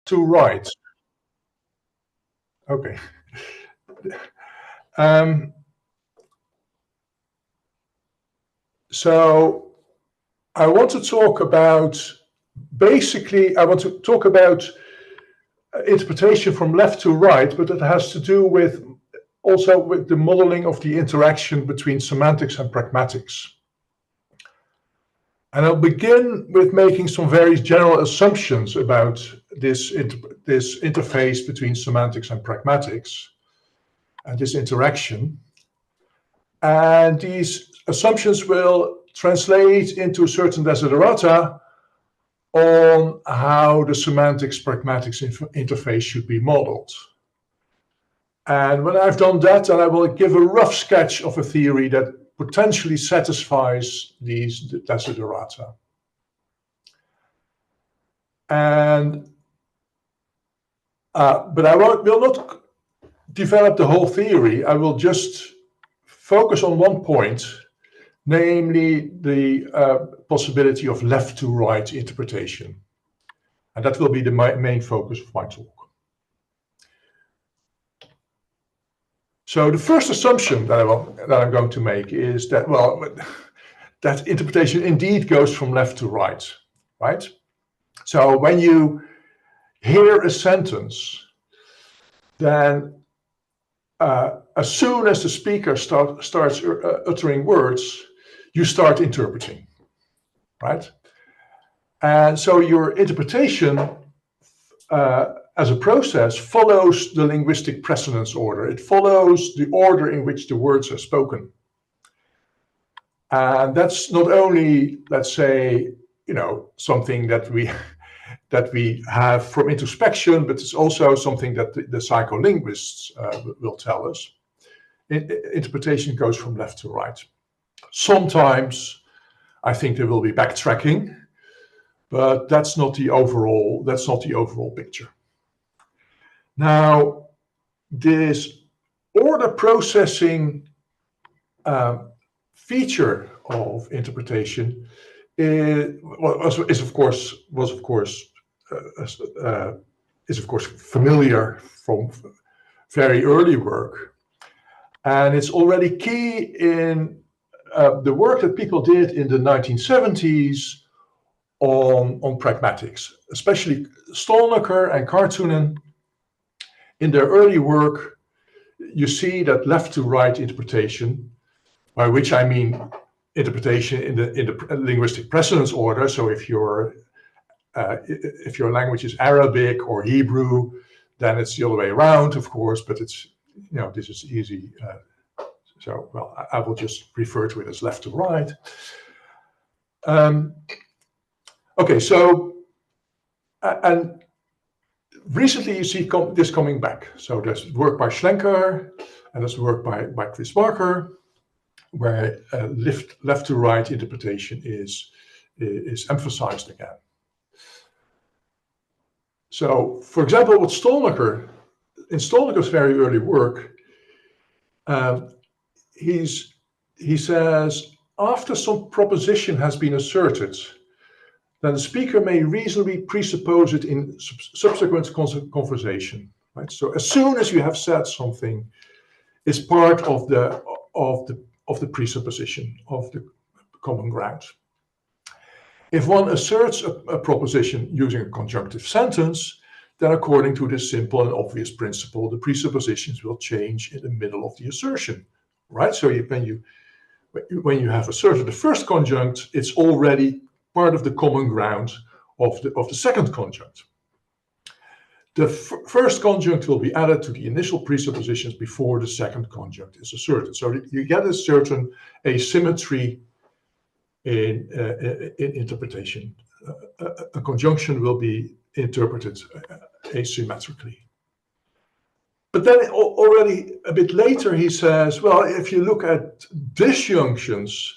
to right. Okay. So I want to talk about, basically, I want to talk about interpretation from left to right, but it has to do with also with the modeling of the interaction between semantics and pragmatics. And I'll begin with making some very general assumptions about this interface between semantics and pragmatics and this interaction. And these assumptions will translate into certain desiderata on how the semantics pragmatics interface should be modeled. And when I've done that, then I will give a rough sketch of a theory that potentially satisfies these desiderata. And but I will not develop the whole theory. I will just focus on one point, namely the possibility of left to right interpretation. And that will be the main focus of my talk. So the first assumption that I'm going to make is that, well, that interpretation indeed goes from left to right, right? So when you hear a sentence, then as soon as the speaker starts uttering words, you start interpreting, right? And so your interpretation as a process follows the linguistic precedence order. It follows the order in which the words are spoken. And that's not only, let's say, something that we have from introspection, but it's also something that the psycholinguists will tell us. Interpretation goes from left to right. Sometimes I think there will be backtracking, but that's not the overall picture. Now, this order processing feature of interpretation is of course familiar from very early work, and it's already key in the work that people did in the 1970s on pragmatics, especially Stolnaker and Kartunen. In their early work, you see that left to right interpretation, by which I mean interpretation in the linguistic precedence order. So if your language is Arabic or Hebrew, then it's the other way around, of course. But it's this is easy. So well, I will just refer to it as left to right. Okay, so and recently you see this coming back. So there's work by Schlenker and there's work by Chris Barker, where left to right interpretation is emphasized again. So, for example, with Stolnaker, in Stolnaker's very early work, he says, after some proposition has been asserted, then the speaker may reasonably presuppose it in subsequent conversation. Right? So as soon as you have said something, it's part of the presupposition of the common ground. If one asserts a proposition using a conjunctive sentence, then according to this simple and obvious principle, the presuppositions will change in the middle of the assertion. Right? So when you have asserted the first conjunct, it's already part of the common ground of the second conjunct. The first conjunct will be added to the initial presuppositions before the second conjunct is asserted. So you get a certain asymmetry in interpretation. A conjunction will be interpreted asymmetrically. But then already a bit later he says, well, if you look at disjunctions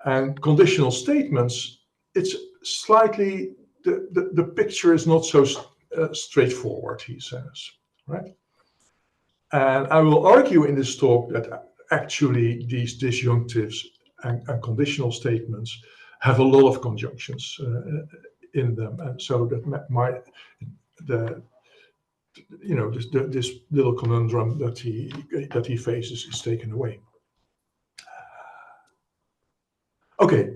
and conditional statements, it's slightly, the picture is not so straightforward, he says, right? And I will argue in this talk that actually these disjunctives and conditional statements have a lot of conjunctions in them. And so that this little conundrum that he faces is taken away. Okay,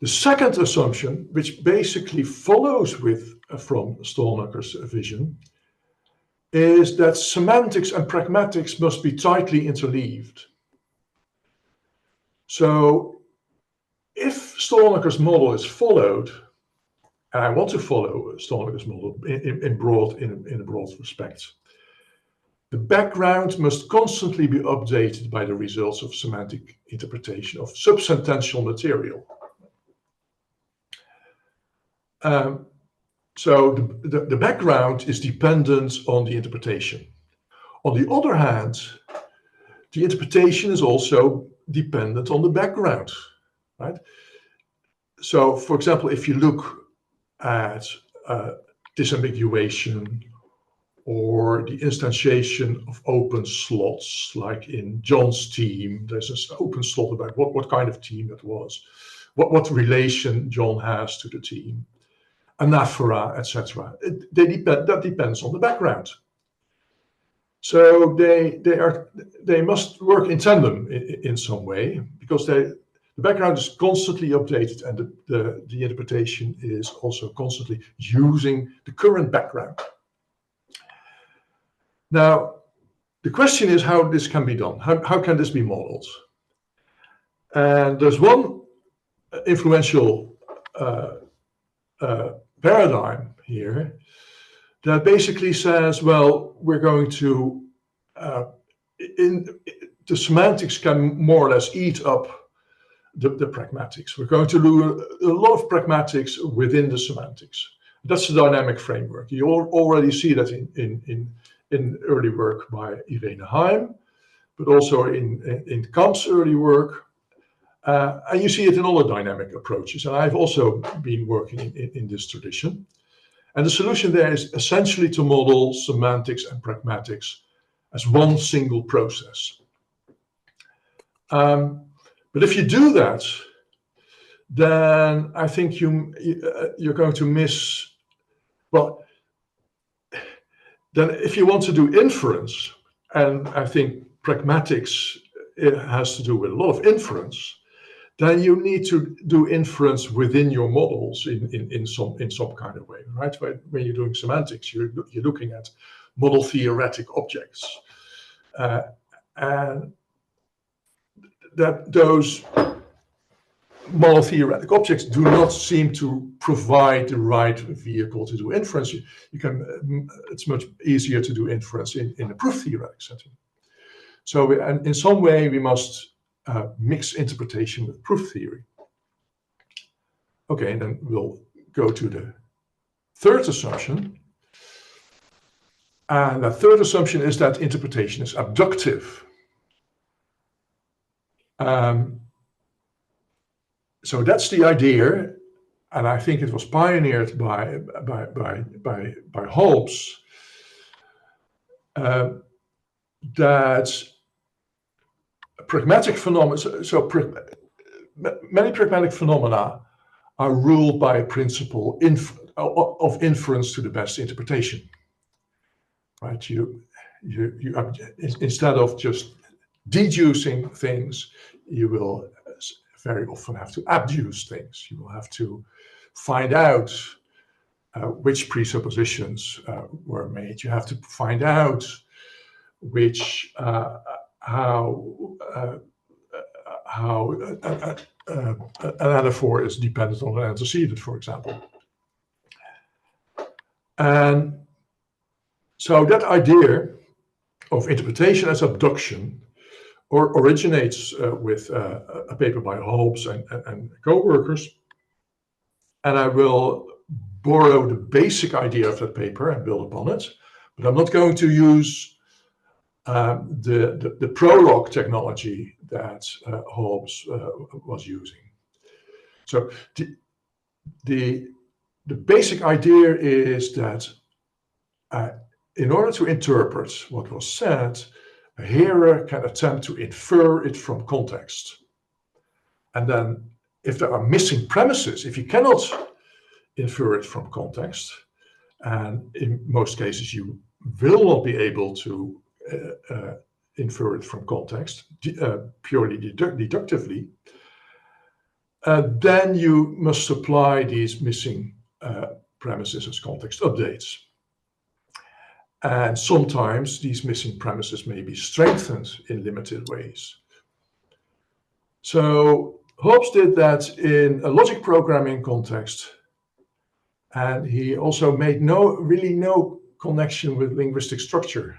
the second assumption, which basically follows from Stalnaker's vision, is that semantics and pragmatics must be tightly interleaved. So if Stalnaker's model is followed, and I want to follow Stalnaker's model in a broad respect, the background must constantly be updated by the results of semantic interpretation of subsentential material. So the background is dependent on the interpretation. On the other hand, the interpretation is also dependent on the background, right? So, for example, if you look at disambiguation or the instantiation of open slots, like in John's team, there's this open slot about what kind of team it was, what relation John has to the team, anaphora, etc. That depends on the background. So they must work in tandem in some way, because the background is constantly updated, and the interpretation is also constantly using the current background. Now, the question is how this can be done. How can this be modeled? And there's one influential paradigm here that basically says, well, we're going to, the semantics can more or less eat up the pragmatics. We're going to do a lot of pragmatics within the semantics. That's the dynamic framework. You already see that in early work by Irene Heim, but also in Kamp's early work. And you see it in all the dynamic approaches. And I've also been working in this tradition. And the solution there is essentially to model semantics and pragmatics as one single process. But if you do that, then I think you're going to miss, well, then if you want to do inference, and I think pragmatics, it has to do with a lot of inference, then you need to do inference within your models in some kind of way, right? When you're doing semantics, you're looking at model theoretic objects, and that those model theoretic objects do not seem to provide the right vehicle to do inference. It's much easier to do inference in a proof theoretic setting. So in some way, we must mix interpretation with proof theory. Okay, and then we'll go to the third assumption. And that third assumption is that interpretation is abductive. So that's the idea, and I think it was pioneered by Hobbes, that pragmatic phenomena, many pragmatic phenomena are ruled by a principle of inference to the best interpretation, right? You instead of just deducing things, you will very often have to abduce things. You will have to find out which presuppositions were made. You have to find out which how an anaphor is dependent on an antecedent, for example. And so that idea of interpretation as abduction originates with a paper by Hobbes and co-workers. And I will borrow the basic idea of that paper and build upon it, but I'm not going to use the prologue technology that Hobbes was using. So the basic idea is that in order to interpret what was said, a hearer can attempt to infer it from context. And then if there are missing premises, if you cannot infer it from context, And in most cases, you will not be able to infer it from context purely deductively. Then you must supply these missing premises as context updates. And sometimes these missing premises may be strengthened in limited ways. So Hobbes did that in a logic programming context, and he also made really no connection with linguistic structure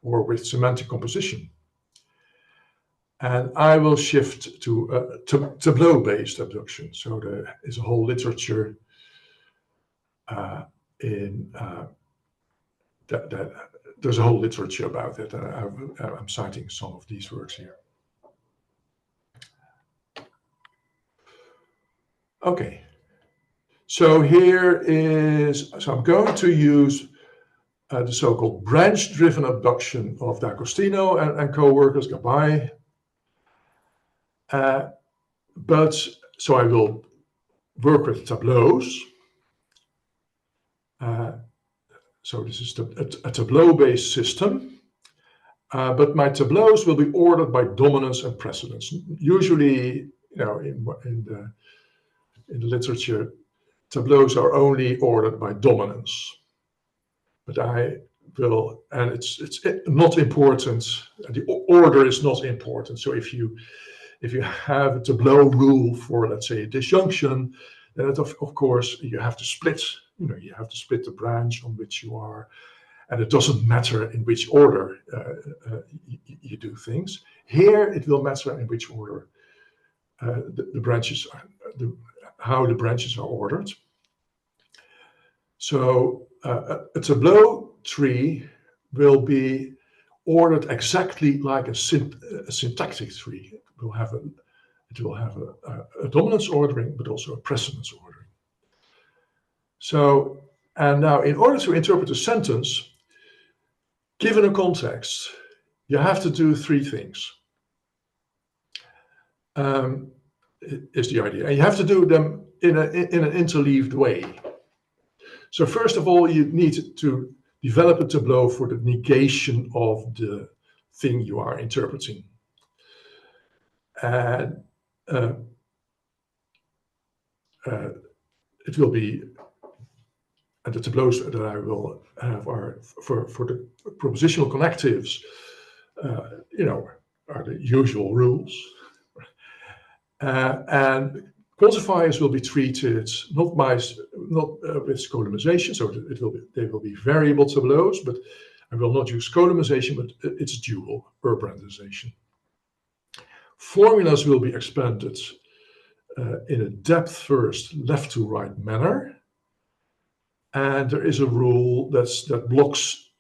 or with semantic composition. And I will shift to tableau-based abduction. So there is a whole literature there's a whole literature about it. I'm citing some of these works here. Okay, so I'm going to use the so-called branch-driven abduction of D'Agostino and co-workers, Gabay. So I will work with tableaus. So this is a tableau-based system, but my tableaus will be ordered by dominance and precedence. Usually, in the literature, tableaus are only ordered by dominance. But I will, and it's not important. The order is not important. So if you have a tableau rule for, let's say, a disjunction, then of course you have to split. You have to split the branch on which you are, and it doesn't matter in which order you do things. Here, it will matter in which order the branches are, how the branches are ordered. So a tableau tree will be ordered exactly like a syntactic tree. It will have a dominance ordering, but also a precedence ordering. So, and now in order to interpret a sentence, given a context, you have to do three things. Is the idea, and you have to do them in an interleaved way. So first of all, you need to develop a tableau for the negation of the thing you are interpreting. And it will be, and the tableaus that I will have are for the propositional connectives, are the usual rules. And quantifiers will be treated not with columnization, so they will be variable tableaus, but I will not use columnization, but it's dual urbanization. Formulas will be expanded in a depth-first, left-to-right manner, and there is a rule that blocks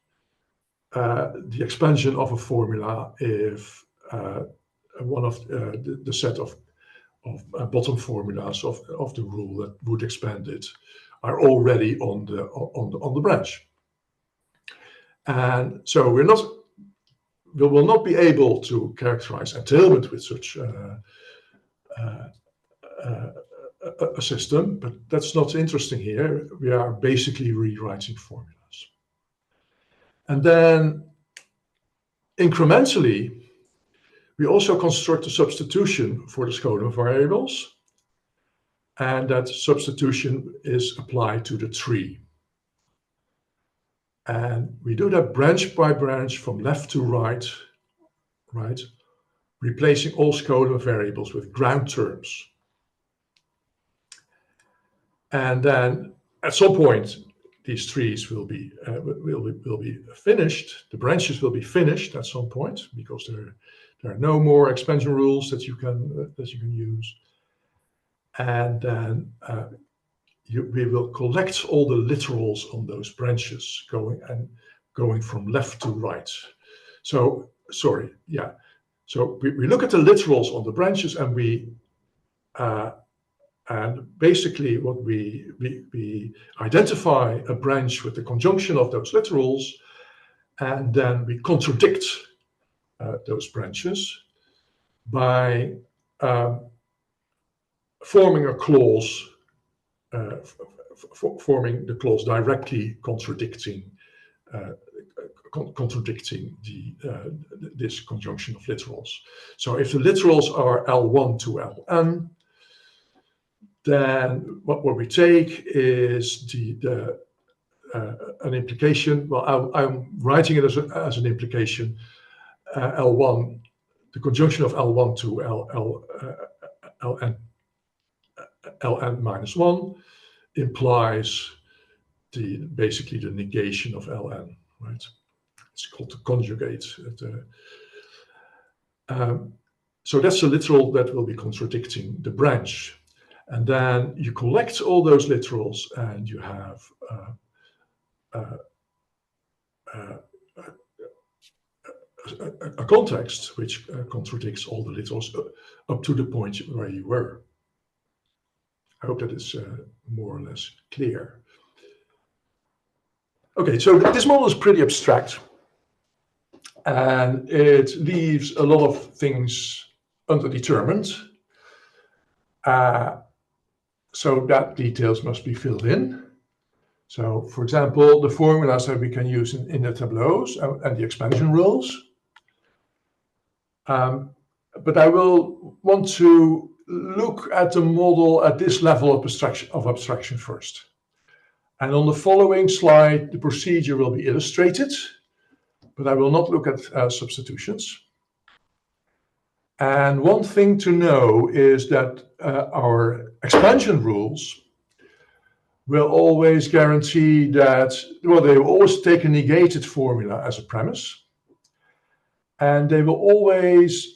the expansion of a formula if one of the set of bottom formulas of the rule that would expand it are already on the branch. And so we will not be able to characterize entailment with such a system, but that's not interesting here. We are basically rewriting formulas. And then incrementally, we also construct a substitution for the Scholen variables, and that substitution is applied to the tree. And we do that branch by branch from left to right, replacing all Scholen variables with ground terms. And then at some point, these trees will be finished. The branches will be finished at some point because there are no more expansion rules that you can use. And then we will collect all the literals on those branches, going from left to right. So sorry, yeah. So we look at the literals on the branches, and and basically what we identify a branch with the conjunction of those literals, and then we contradict those branches by forming a clause forming the clause directly contradicting this conjunction of literals. So if the literals are L1 to Ln, then what we take is an implication. Well, I'm writing it as an implication. L1, the conjunction of L1 to Ln minus 1 implies basically the negation of Ln, right? It's called the conjugate. So that's a literal that will be contradicting the branch. And then you collect all those literals and you have a context which contradicts all the literals up to the point where you were. I hope that is more or less clear. Okay, so this model is pretty abstract and it leaves a lot of things underdetermined. So that details must be filled in. So, for example, the formulas that we can use in the tableaus and the expansion rules. But I will want to look at the model at this level of abstraction first. And on the following slide, the procedure will be illustrated, but I will not look at substitutions. And one thing to know is that our expansion rules will always guarantee that, well, they will always take a negated formula as a premise. And they will always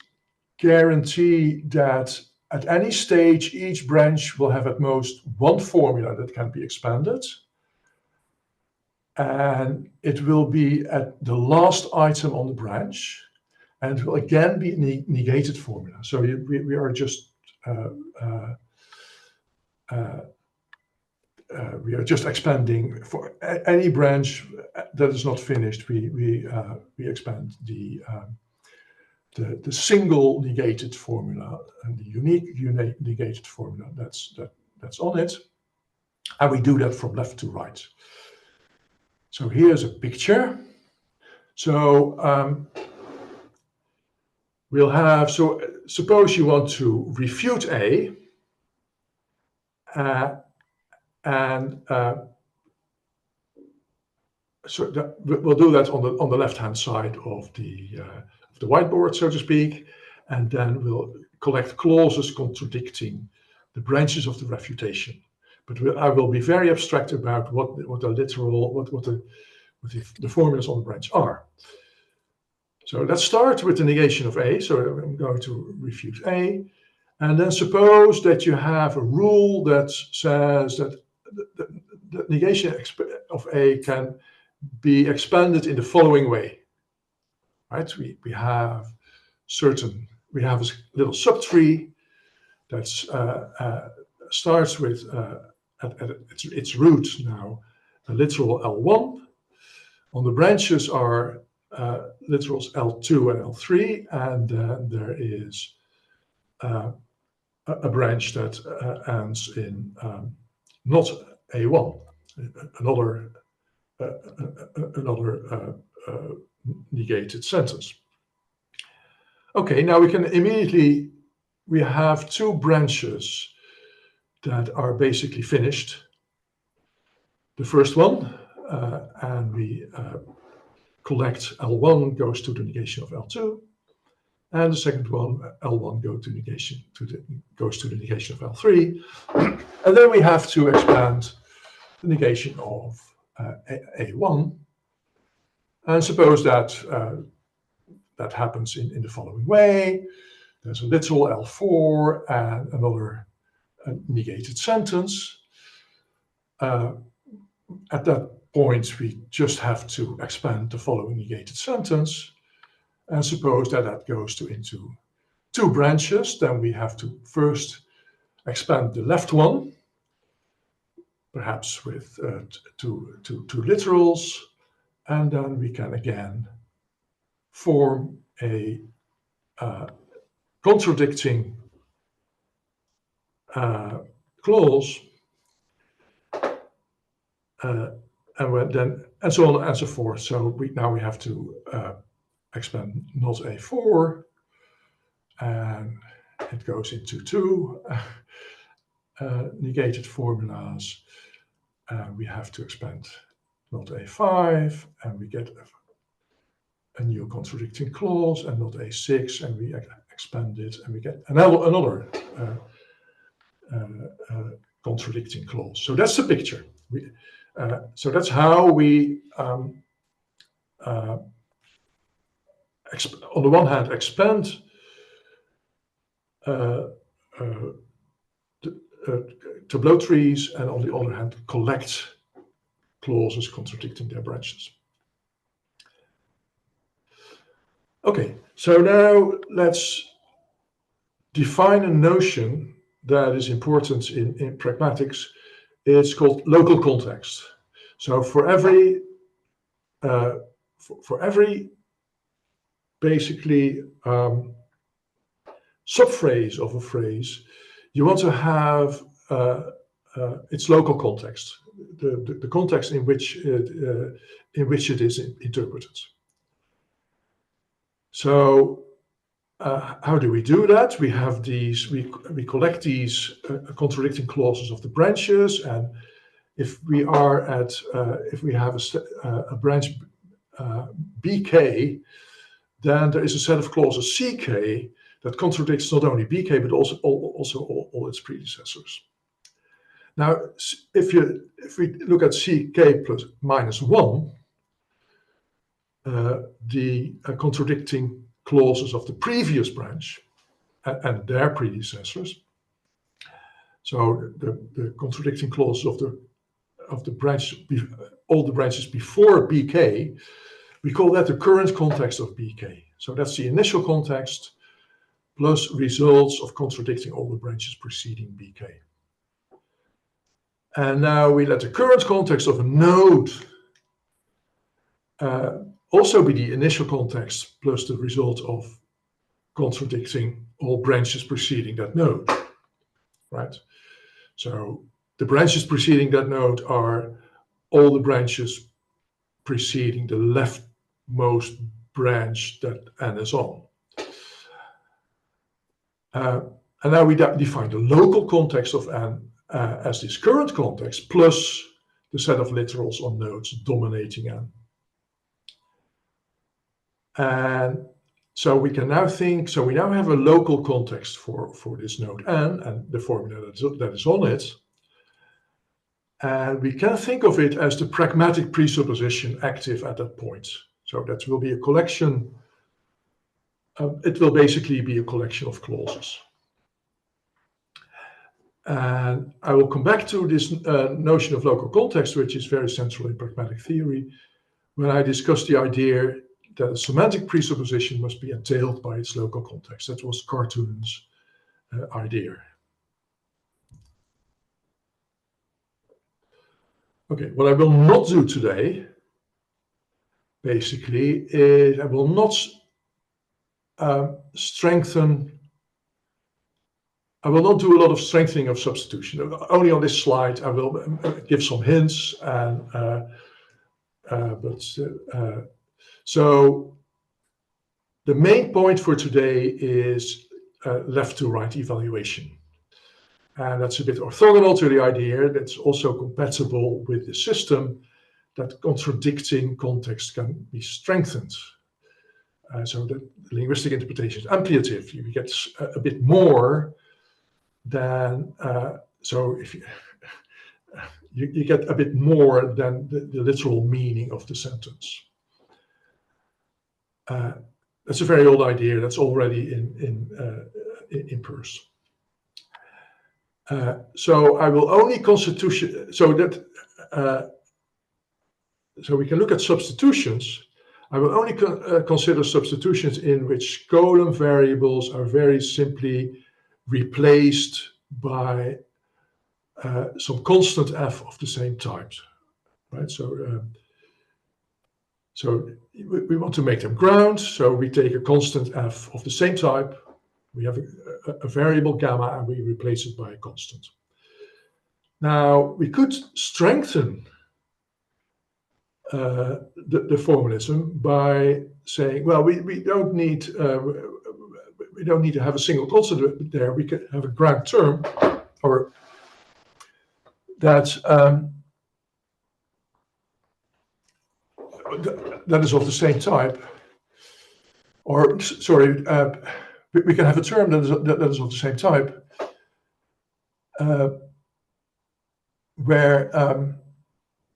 guarantee that at any stage, each branch will have at most one formula that can be expanded. And it will be at the last item on the branch. And it will again be a negated formula. So we are just expanding for any branch that is not finished. We expand the single negated formula and the unique negated formula that's on it, and we do that from left to right. So here's a picture. So we'll have, so suppose you want to refute A, so we'll do that on the left-hand side of the whiteboard, so to speak, and then we'll collect clauses contradicting the branches of the refutation. But I will be very abstract about what the literal, what the formulas on the branch are. So let's start with the negation of A. So I'm going to refute A. And then suppose that you have a rule that says that the negation of A can be expanded in the following way. Right? We have a little subtree that starts with at its root now a literal L1. On the branches are literals L2 and L3, and there is a branch that ends in not A1, another negated sentence. Okay, now we have two branches that are basically finished. The first one, and we collect L1 goes to the negation of L2, and the second one, L1 goes to the negation of L3, and then we have to expand the negation of A1, and suppose that that happens in the following way. There's a literal L4 and another negated sentence. At that point, we just have to expand the following negated sentence. And suppose that goes into two branches, then we have to first expand the left one, perhaps with two literals, and then we can again form a contradicting clause and so on and so forth. So now we have to expand not A4, and it goes into two negated formulas. We have to expand not A5, and we get a new contradicting clause, and not A6, and we expand it, and we get another contradicting clause. So that's the picture. So that's how we, on the one hand, expand tableau trees, and on the other hand, collect clauses contradicting their branches. Okay, so now let's define a notion that is important in pragmatics. It's called local context. So for every basically subphrase of a phrase, you want to have its local context, the context in which it is interpreted. So how do we do that? We have these, we collect these contradicting clauses of the branches, and if we are at, if we have a branch BK, then there is a set of clauses CK that contradicts not only BK but also all its predecessors. Now, if we look at CK plus -1, the contradicting clauses of the previous branch and their predecessors. So the contradicting clauses of the branch, all the branches before BK, we call that the current context of BK. So that's the initial context plus results of contradicting all the branches preceding BK. And now we let the current context of a node also be the initial context plus the result of contradicting all branches preceding that node, right? So the branches preceding that node are all the branches preceding the leftmost branch that n is on. And now we define the local context of n as this current context plus the set of literals on nodes dominating n. And so we can now think, so we now have a local context for this node n and the formula that is on it. And we can think of it as the pragmatic presupposition active at that point. So that will be a collection, it will basically be a collection of clauses. And I will come back to this notion of local context, which is very central in pragmatic theory, when I discuss the idea that a semantic presupposition must be entailed by its local context. That was Cartoon's idea. Okay, what I will not do today, basically, is I will not I will not do a lot of strengthening of substitution. Only on this slide I will give some hints, and so the main point for today is left to right evaluation. And that's a bit orthogonal to the idea that's also compatible with the system that contradicting context can be strengthened. So the linguistic interpretation is ampliative. You get a bit more than, so if you get a bit more than the literal meaning of the sentence. That's a very old idea. That's already in Peirce. So I will only constitution, so that so we can look at substitutions. I will only consider substitutions in which column variables are very simply replaced by some constant f of the same type, right? So so we want to make them ground, so we take a constant f of the same type. We have a variable gamma and we replace it by a constant. Now we could strengthen the formalism by saying, well, we don't need to have a single constant there. We can have a grand term, or that that is of the same type. Or sorry, we can have a term that is of the same type, where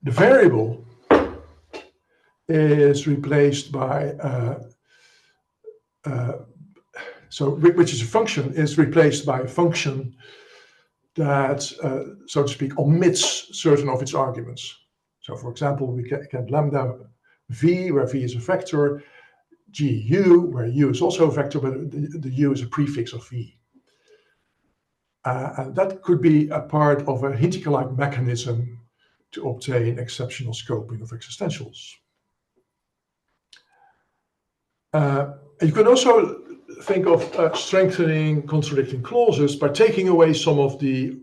the variable is replaced by which is a function, is replaced by a function that, so to speak, omits certain of its arguments. So, for example, we can lambda v, where v is a vector, gu, where u is also a vector, but the u is a prefix of v. And that could be a part of a Hintikka-like mechanism to obtain exceptional scoping of existentials. You can also think of strengthening contradicting clauses by taking away some of the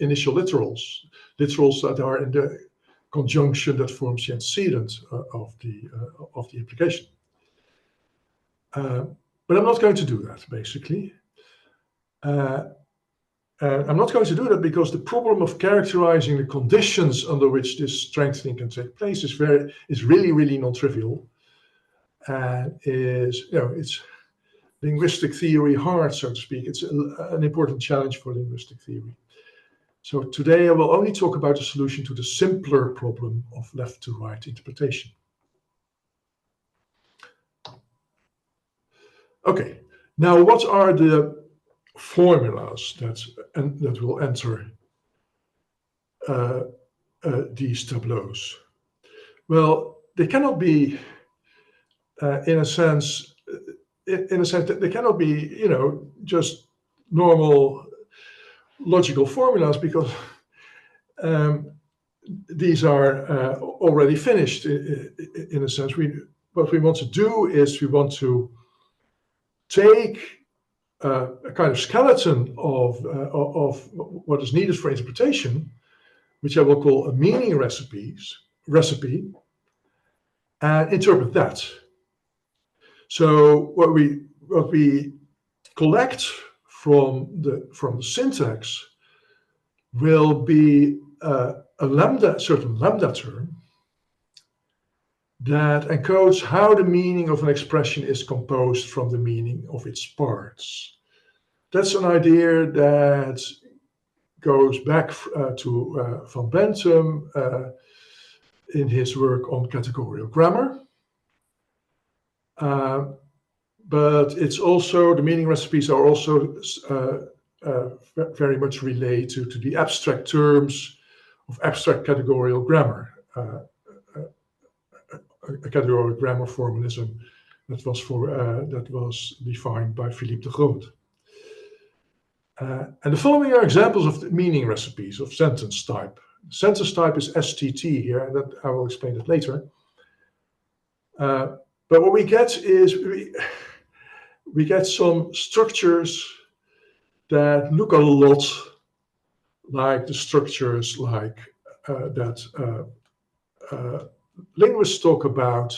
initial literals that are in the conjunction that forms the antecedent of the application. But I'm not going to do that, basically. I'm not going to do that because the problem of characterizing the conditions under which this strengthening can take place is really, really non-trivial, and it's linguistic theory hard, so to speak. It's an important challenge for linguistic theory. So today I will only talk about the solution to the simpler problem of left-to-right interpretation. Okay, now what are the formulas that will enter these tableaus? Well, they cannot be, in a sense, that they cannot be, just normal logical formulas, because these are already finished. In a sense, what we want to do is we want to take a kind of skeleton of what is needed for interpretation, which I will call a meaning recipe, and interpret that. So what we collect from the syntax will be a certain lambda term that encodes how the meaning of an expression is composed from the meaning of its parts. That's an idea that goes back to Van Bentham in his work on categorical grammar. But it's also, the meaning recipes are also very much related to the abstract terms of abstract categorical grammar. A categorical grammar formalism that was defined by Philippe de Groot. And the following are examples of the meaning recipes of sentence type. Sentence type is STT here, and that I will explain it later. But what we get is we get some structures that look a lot like the structures that linguists talk about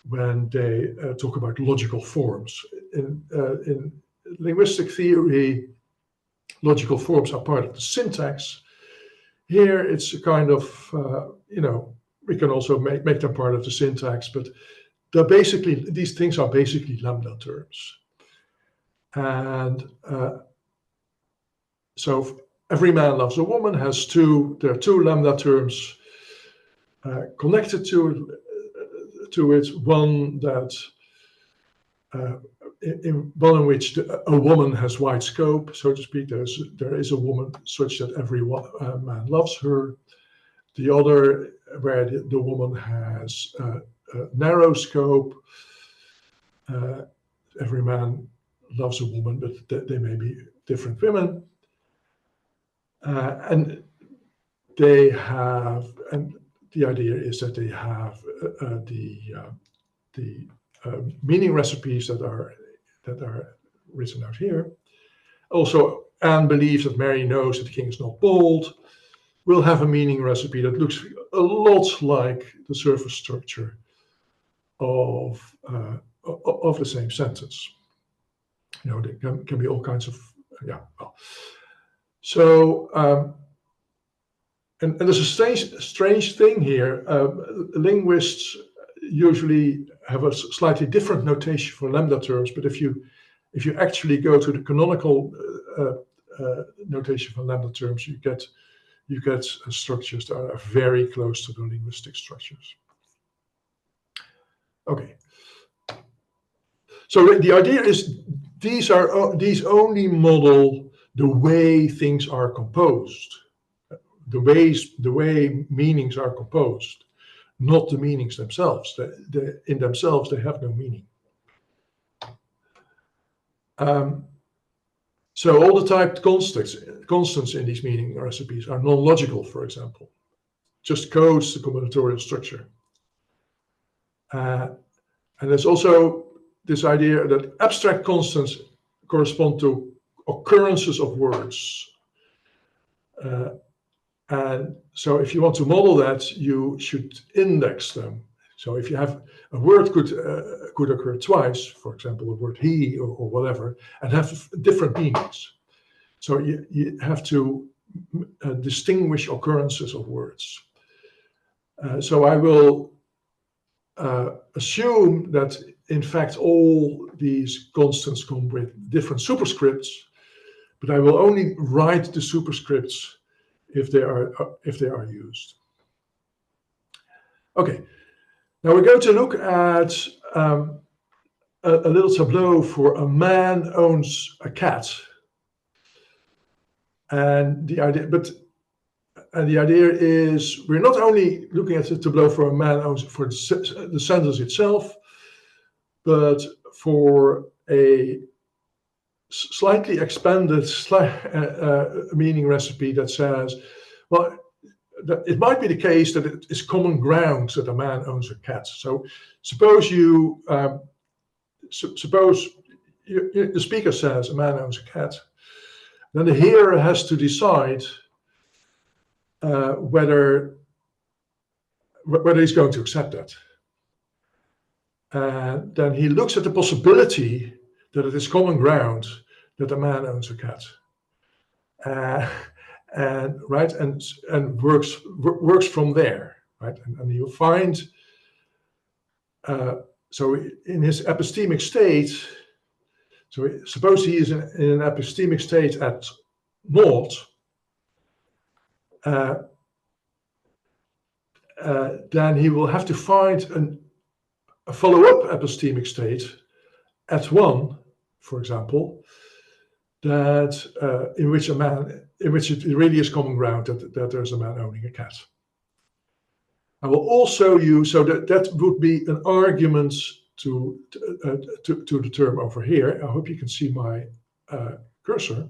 when they talk about logical forms. In linguistic theory, logical forms are part of the syntax. Here it's a kind of, we can also make them part of the syntax, but these things are basically lambda terms. And so every man loves a woman there are two lambda terms connected to it. One that one in which a woman has wide scope, so to speak. There is a woman such that every man loves her. The other where the woman has narrow scope. Every man loves a woman, but they may be different women. And the idea is that they have the meaning recipes that are written out here. Also, Anne believes that Mary knows that the king is not bald. We'll have a meaning recipe that looks a lot like the surface structure of the same sentence. You know, there can be all kinds of, yeah. Well. So, and there's a strange thing here. Linguists usually have a slightly different notation for lambda terms, but if you actually go to the canonical notation for lambda terms, you get structures that are very close to the linguistic structures. Okay. So the idea is these only model the way things are composed, the way meanings are composed, not the meanings themselves. In themselves, they have no meaning. So all the typed constants in these meaning recipes are non-logical, for example, just codes the combinatorial structure. And there's also this idea that abstract constants correspond to occurrences of words. And so if you want to model that, you should index them. So if you have a word could occur twice, for example, the word he or whatever, and have different meanings. So you have to distinguish occurrences of words. So I will assume that in fact all these constants come with different superscripts, but I will only write the superscripts if they are used. Okay, now we're going to look at a little tableau for a man owns a cat, and the idea is we're not only looking at the tableau for a man owns for the sentence itself, but for a slightly expanded meaning recipe that says, well, it might be the case that it is common ground that a man owns a cat. So suppose the speaker says a man owns a cat, then the hearer has to decide whether he's going to accept that. Then he looks at the possibility that it is common ground that a man owns a cat, and works from there, right? And you'll find so in his epistemic state. So suppose he is in an epistemic state at naught. Then he will have to find a follow-up epistemic state at 1, for example, that in which it really is common ground that there's a man owning a cat. I will also use, so that would be an argument to the term over here. I hope you can see my cursor.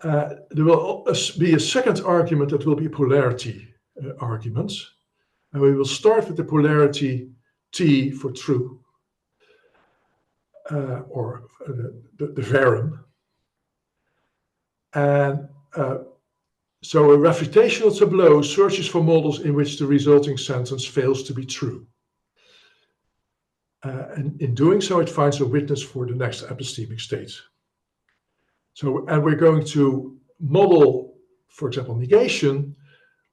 There will be a second argument that will be a polarity argument. And we will start with the polarity T for true, or the verum. And so a refutational tableau searches for models in which the resulting sentence fails to be true. And in doing so, it finds a witness for the next epistemic state. So, and we're going to model, for example, negation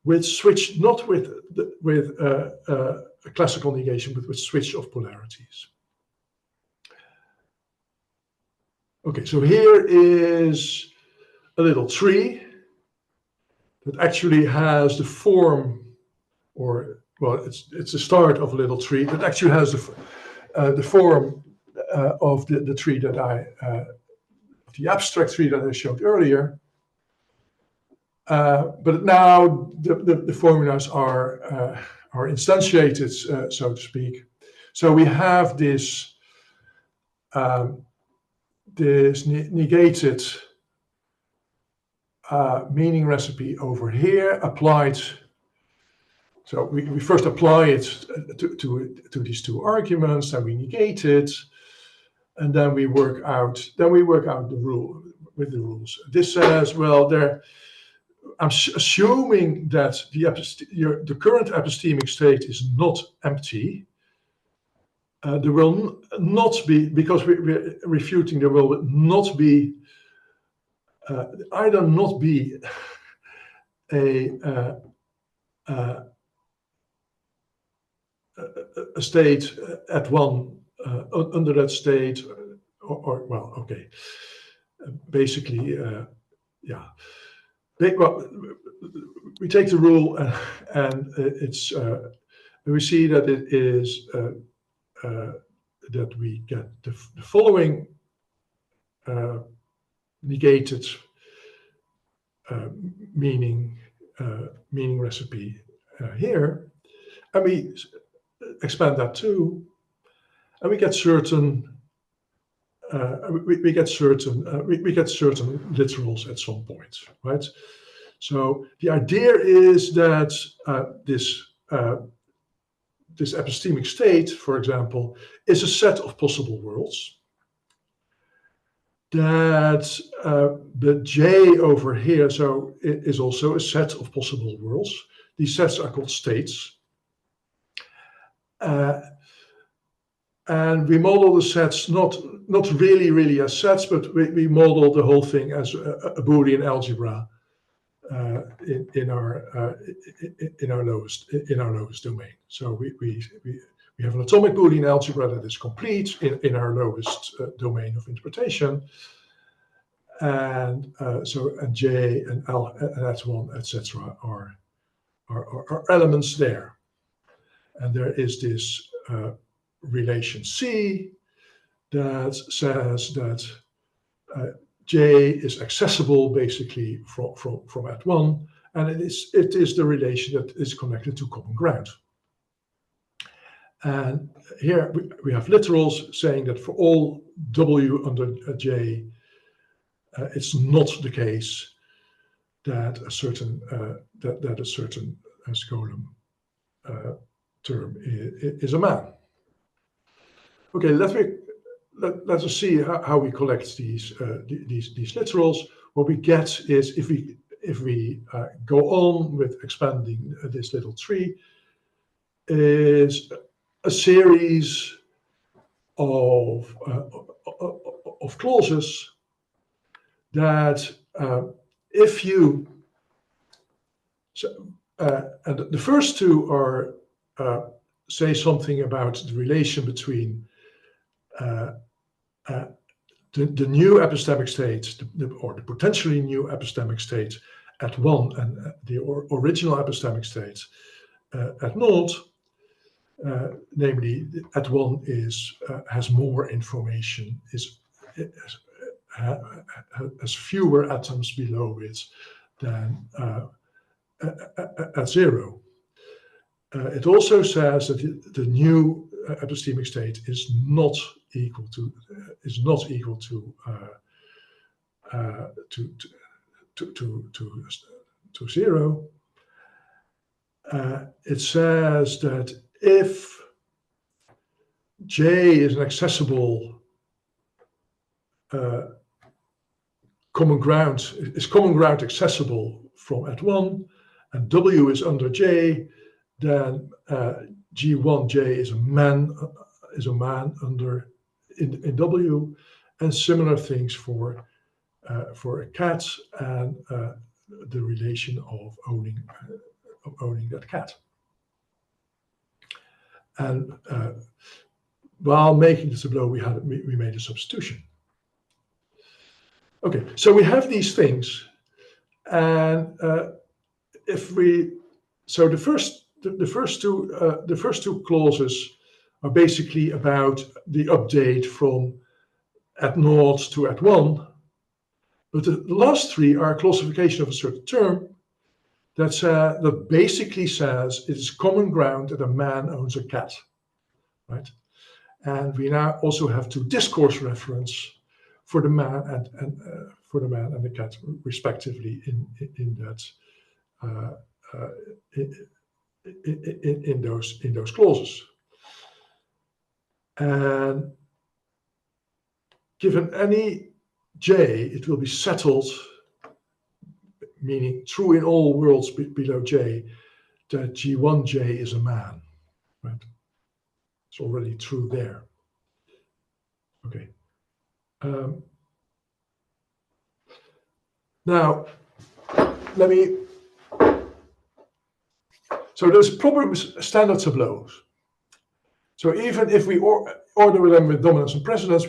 with switch, not with a classical negation, but with switch of polarities. Okay, so here is a little tree that actually has the form, or well, it's the start of a little tree that actually has the form of the tree that the abstract tree that I showed earlier. But now the formulas are instantiated, so to speak. So we have this negated meaning recipe over here applied. So we first apply it to these two arguments, then we negate it, and then we work out the rule with the rules. This says, well, I'm assuming that the current epistemic state is not empty. There will not be, because we're refuting, there will not be, either not be a state at one under that state, or well, okay, basically, yeah. Well, we take the rule and it's we see that it is that we get the following negated meaning recipe here, and we expand that too, and we get certain we get certain literals at some point, right? So the idea is that this epistemic state, for example, is a set of possible worlds. That the J over here, so it is also a set of possible worlds. These sets are called states. And we model the sets not really as sets, but we model the whole thing as a Boolean algebra in our lowest domain. So we have an atomic Boolean algebra that is complete in our lowest domain of interpretation, and and J and L and S1, etc. are elements there, and there is this relation C that says that J is accessible basically from at one, and it is the relation that is connected to common ground. And here we have literals saying that for all W under J, it's not the case that a certain Skolem term is a man. Okay, let us see how we collect these literals. What we get is, if we go on with expanding this little tree, is a series of clauses that if you and the first two are say something about the relation between the new epistemic state, or the potentially new epistemic state at one, and the original epistemic state at naught. Namely, at one has more information, has fewer atoms below it than at zero. It also says that the new epistemic state is not equal to zero. It says that if J is an accessible common ground accessible from at one, and W is under J, then G1J is a man under in W, and similar things for a cat and the relation of owning that cat. And while making this tableau, we made a substitution. Okay, so we have these things, and the first two clauses are basically about the update from at naught to at one, but the last three are a classification of a certain term that basically says it is common ground that a man owns a cat, right? And we now also have two discourse reference for the man and the cat, respectively, in those clauses. And given any J, it will be settled meaning true in all worlds below J, that G1J is a man, right? It's already true there. Okay. Now, let me. So there's problems, standard tableaus. So even if we order them with dominance and precedence,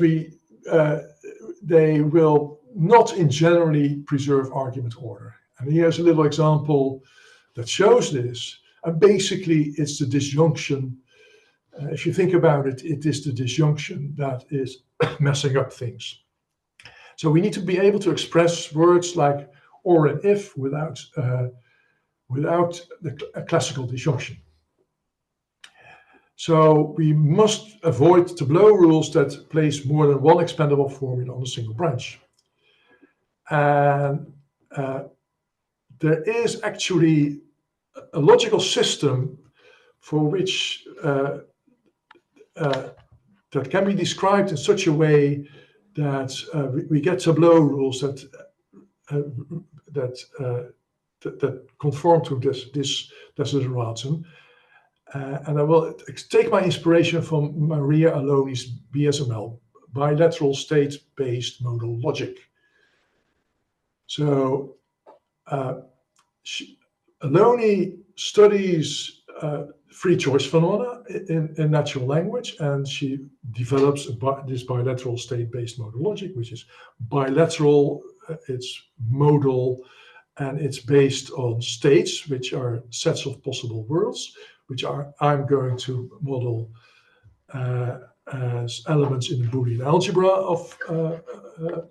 they will not in generally preserve argument order. And here's a little example that shows this. And basically, it's the disjunction. If you think about it, it is the disjunction that is messing up things. So we need to be able to express words like or and if without a classical disjunction. So we must avoid tableau rules that place more than one expandable formula on a single branch. And there is actually a logical system for which that can be described in such a way that we get tableau rules that conform to this desideraatum. And I will take my inspiration from Maria Aloni's BSML, bilateral state-based modal logic. So Aloni studies free choice phenomena in natural language, and she develops this bilateral state-based modal logic, which is bilateral, it's modal, and it's based on states, which are sets of possible worlds, which I'm going to model as elements in the Boolean algebra of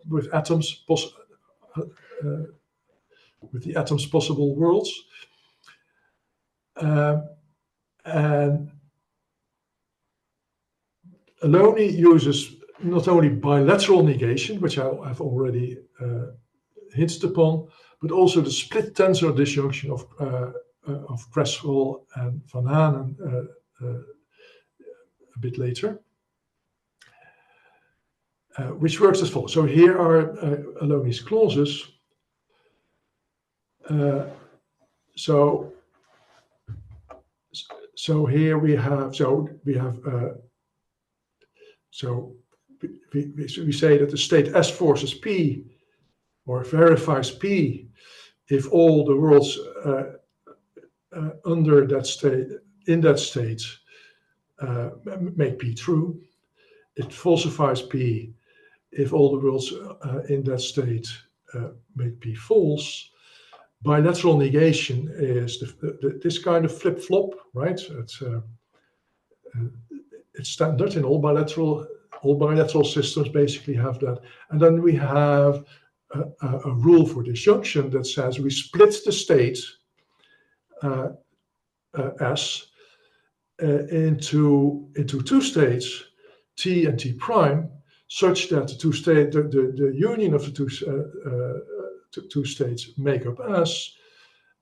with atoms with the atoms possible worlds. And Aloni uses not only bilateral negation, which I have already hinted upon, but also the split tensor disjunction of Creswell and Van Hanen a bit later, which works as follows. So here are Aloni's clauses. So here we have we say that the state S forces P or verifies P if all the worlds under that state, in that state, make P true. It falsifies P if all the worlds in that state make P false. Bilateral negation is this kind of flip-flop, right? It's standard in all bilateral systems basically have that. And then we have a rule for disjunction that says we split the state S into two states, T and T prime, such that the union of the two states make up S,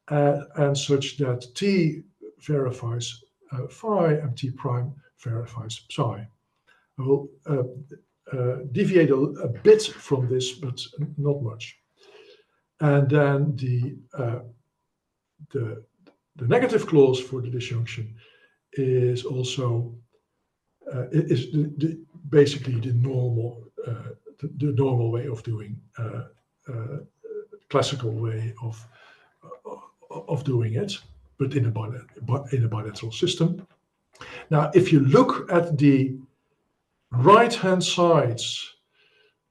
and such that T verifies phi and T prime verifies psi. I will deviate a bit from this, but not much. And then the negative clause for the disjunction is also basically the normal way of doing classical way of doing it, but in a bilateral system. Now, if you look at the right-hand sides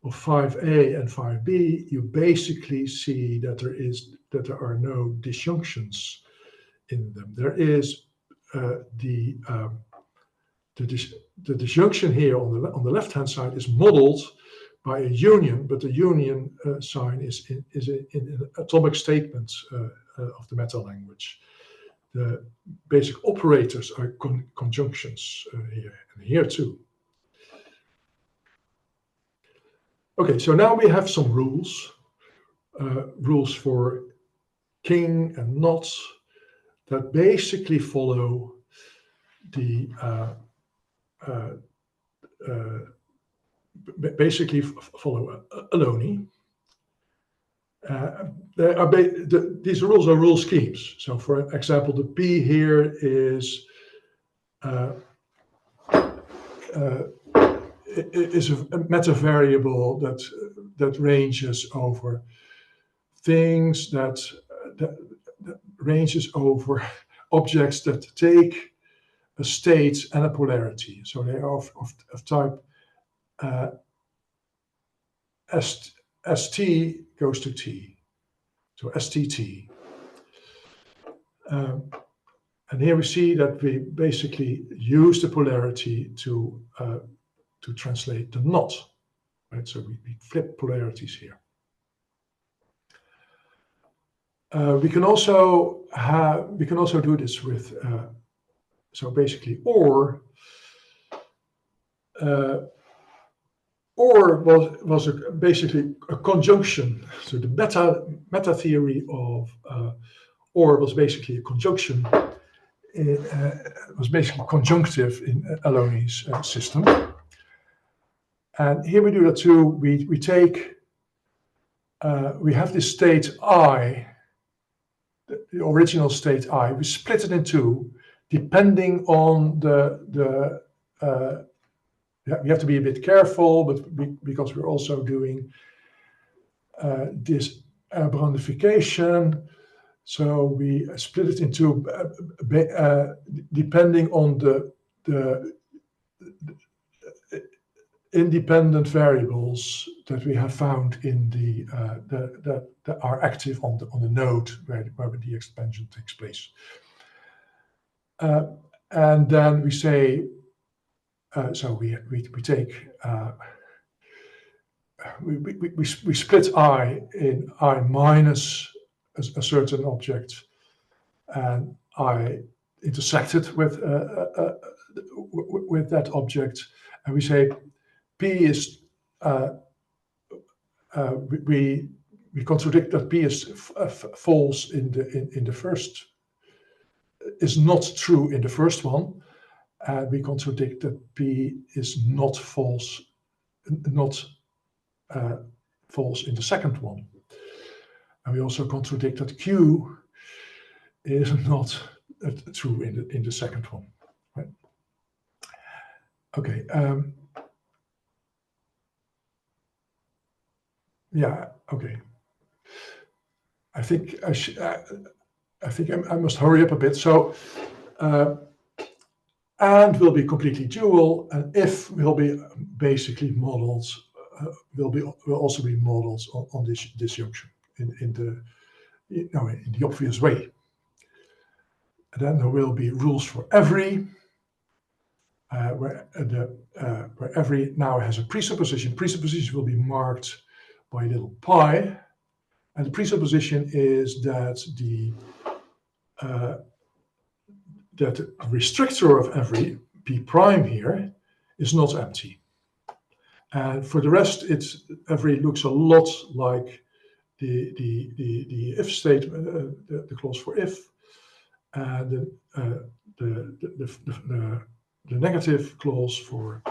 of 5a and 5b, you basically see that there are no disjunctions in them. There is the disjunction here on the left-hand side is modeled by a union, but the union sign is in an atomic statement of the meta language. The basic operators are conjunctions here and here too. Okay, so now we have some rules for king and not, that basically follow the follow Aloni, These rules are rule schemes. So, for example, the P here is a meta variable that ranges over things that ranges over objects that take a state and a polarity. So they are of type ST goes to T. So STT. And here we see that we basically use the polarity to translate the not. Right? So we flip polarities here. We can also do this with so basically or was basically a conjunction. So the meta theory of or was basically a conjunction. Was basically conjunctive in Aloni's system. And here we do that too. We take we have this state I, the original state I. We split it in two, depending on the you have to be a bit careful, but because we're also doing this brandification, so we split it into depending on the independent variables that we have found in that are active on the node where the expansion takes place, and then we say. So we take we split I in I minus a certain object, and I intersect it with that object, and we say P is we contradict that P is false in the first is not true in the first one. And we contradict that P is not false in the second one. And we also contradict that Q is not true in the second one. Right? Okay. Yeah. Okay. I think I must hurry up a bit. So. And will be completely dual, and if will be basically models will also be models on this disjunction in the obvious way. And then there will be rules for every where every now has a presupposition. Presupposition will be marked by a little pi, and the presupposition is that the restrictor of every P prime here is not empty. And for the rest, every looks a lot like the if statement, the clause for if, and the negative clause for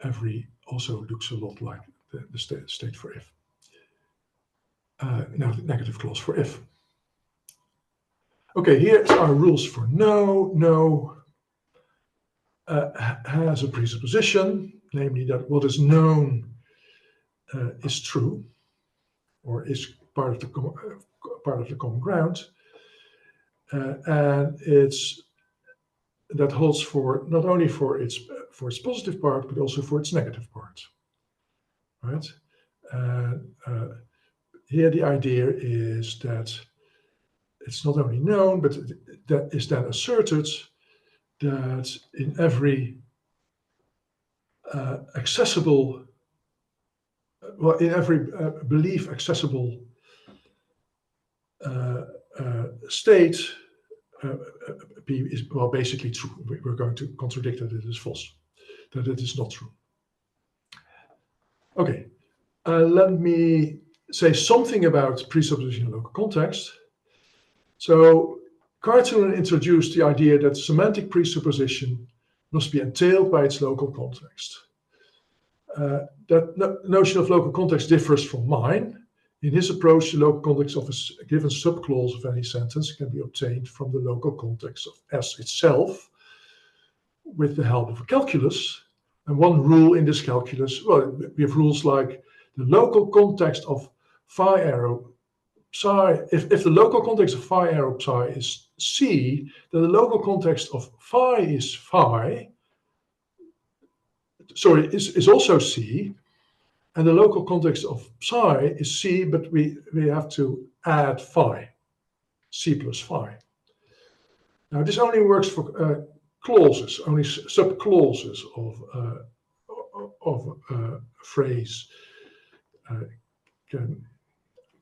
every also looks a lot like the state for if. Now the negative clause for if. Okay, here's our rules for no. No has a presupposition, namely that what is known is true, or is part of the common ground, and that holds for not only for its positive part, but also for its negative part. Right? Here the idea is that it's not only known, but that is then asserted that in every accessible, in every belief accessible state, P is basically true. We're going to contradict that it is false, that it is not true. Okay, let me say something about presupposition in local context. So Cartoon introduced the idea that semantic presupposition must be entailed by its local context. That notion of local context differs from mine In his approach, the local context of a given subclause of any sentence can be obtained from the local context of S itself with the help of a calculus. And one rule in this calculus, well, we have rules like the local context of phi arrow psi. If the local context of phi arrow psi is C, then the local context of phi is phi. Sorry, is also C. And the local context of psi is C, but we have to add phi, C plus phi. Now this only works for clauses, only subclauses of a phrase.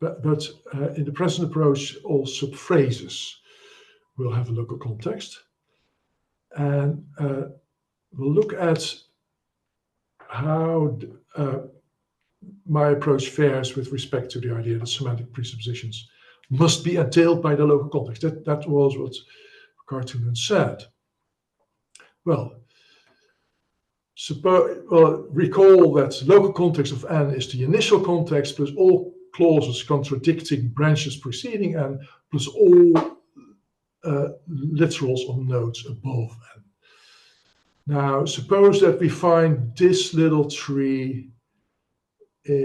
But in the present approach, all subphrases will have a local context. And we'll look at how my approach fares with respect to the idea that semantic presuppositions must be entailed by the local context. That was what Cartoonen said. Well, recall that local context of N is the initial context plus all clauses contradicting branches preceding N plus all literals on nodes above N. Now, suppose that we find this little tree as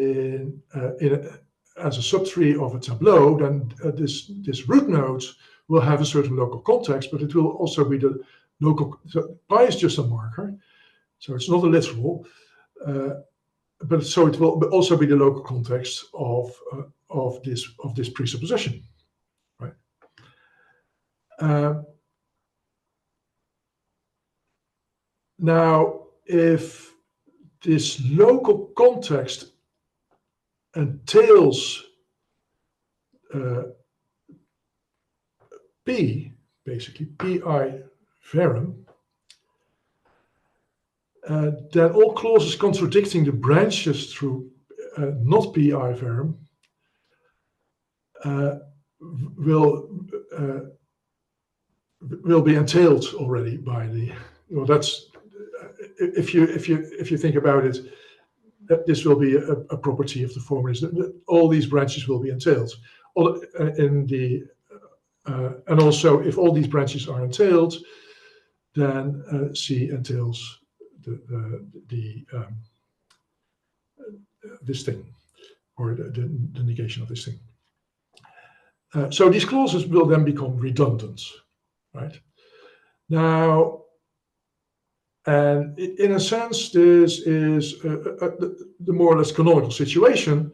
a subtree of a tableau, then this root node will have a certain local context, but it will also be the local. So pi is just a marker, so it's not a literal, but so it will also be the local context of this presupposition, right? Now, if this local context entails P, basically pi verum, then all clauses contradicting the branches through not pi verum will be entailed already by the. Well, that's if you think about it, that this will be a property of the formalism. All these branches will be entailed. And also, if all these branches are entailed, then C entails this thing, or the negation of this thing. So these clauses will then become redundant, right? Now, and in a sense, this is the more or less canonical situation,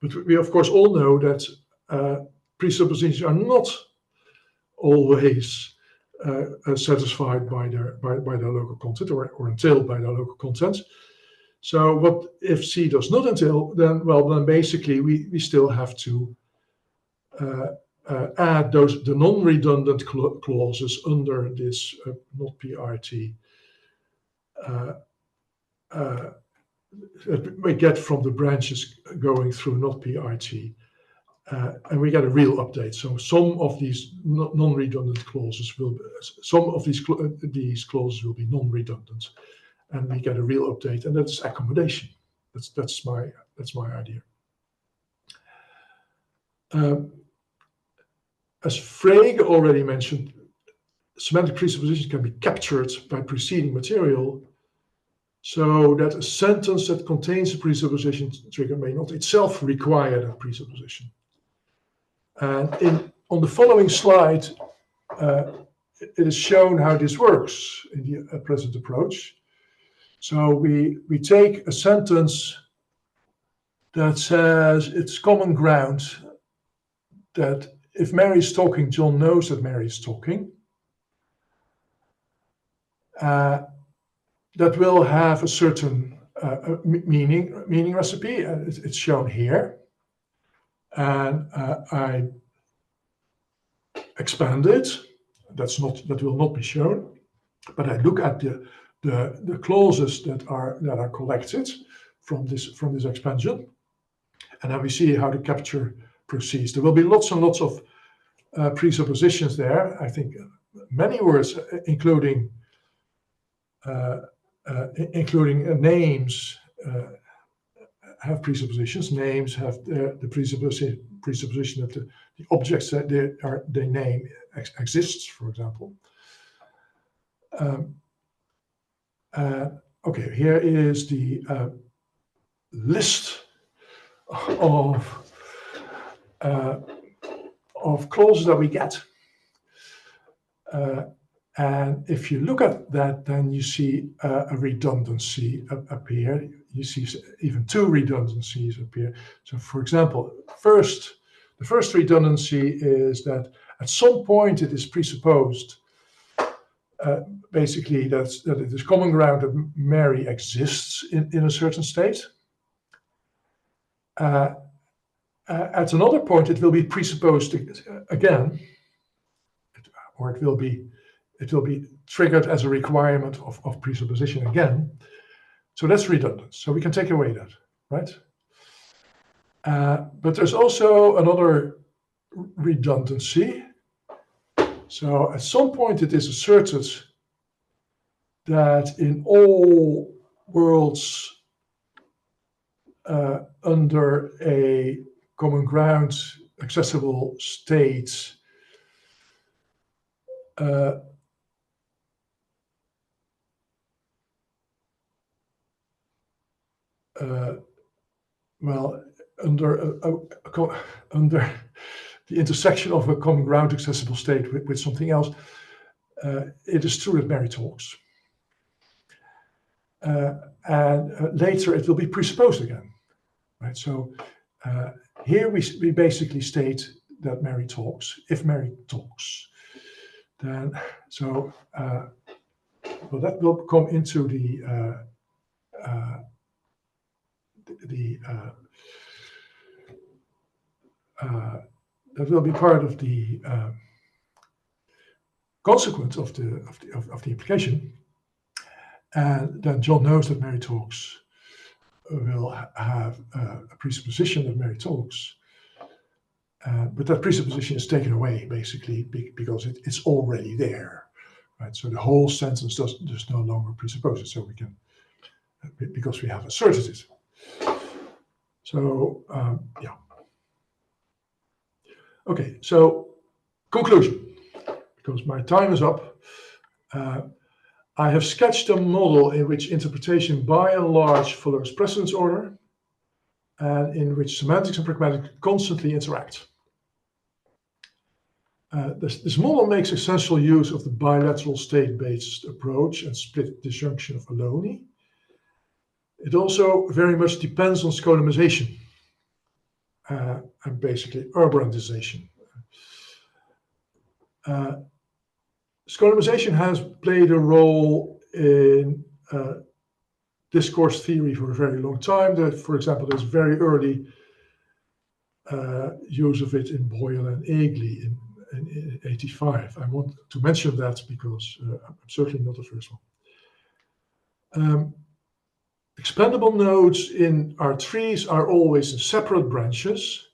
but we of course all know that presuppositions are not always satisfied by their local content or entailed by their local content. So what if C does not entail, then basically we still have to add the non-redundant clauses under this not PRT that we get from the branches going through not PRT. And we get a real update. So some of these non-redundant clauses these clauses will be non-redundant, and we get a real update, and that's accommodation. That's my idea. As Frege already mentioned, semantic presuppositions can be captured by preceding material, so that a sentence that contains a presupposition trigger may not itself require that presupposition. And on the following slide, it is shown how this works in the present approach. So we take a sentence that says it's common ground that if Mary is talking, John knows that Mary is talking. That will have a certain meaning recipe, and it's shown here. And I expand it. That will not be shown, but I look at the clauses that are collected from this expansion, and then we see how the capture proceeds. There will be lots and lots of presuppositions there. I think many words, including names, have presuppositions. Names have the presupposition that the objects that they name exists, for example. Okay, here is the list of clauses that we get. And if you look at that, then you see a redundancy appear. You see even two redundancies appear. So, for example, the first redundancy is that at some point it is presupposed, basically, that it is common ground that Mary exists in a certain state. At another point, it will be presupposed again, or it will be triggered as a requirement of presupposition again. So that's redundant. So we can take away that, right? But there's also another redundancy. So at some point it is asserted that in all worlds under a common ground accessible state, well, under the intersection of a common ground accessible state with something else, it is true that Mary talks. And later it will be presupposed again, right? So here we basically state that Mary talks. If Mary talks, then so well, that will come into that will be part of the consequence of the application. And then John knows that Mary talks will have a presupposition that Mary talks, but that presupposition is taken away basically because it's already there, right? So the whole sentence does no longer presuppose it. So we can, because we have asserted it. So yeah. Okay, so conclusion, because my time is up. I have sketched a model in which interpretation by and large follows precedence order, and in which semantics and pragmatics constantly interact. This model makes essential use of the bilateral state-based approach and split disjunction of Ohlone. It also very much depends on scholemization and basically urbanization. Scholemization has played a role in discourse theory for a very long time. For example, there's very early use of it in Boyle and Egli in 85. I want to mention that because I'm certainly not the first one. Expandable nodes in our trees are always in separate branches,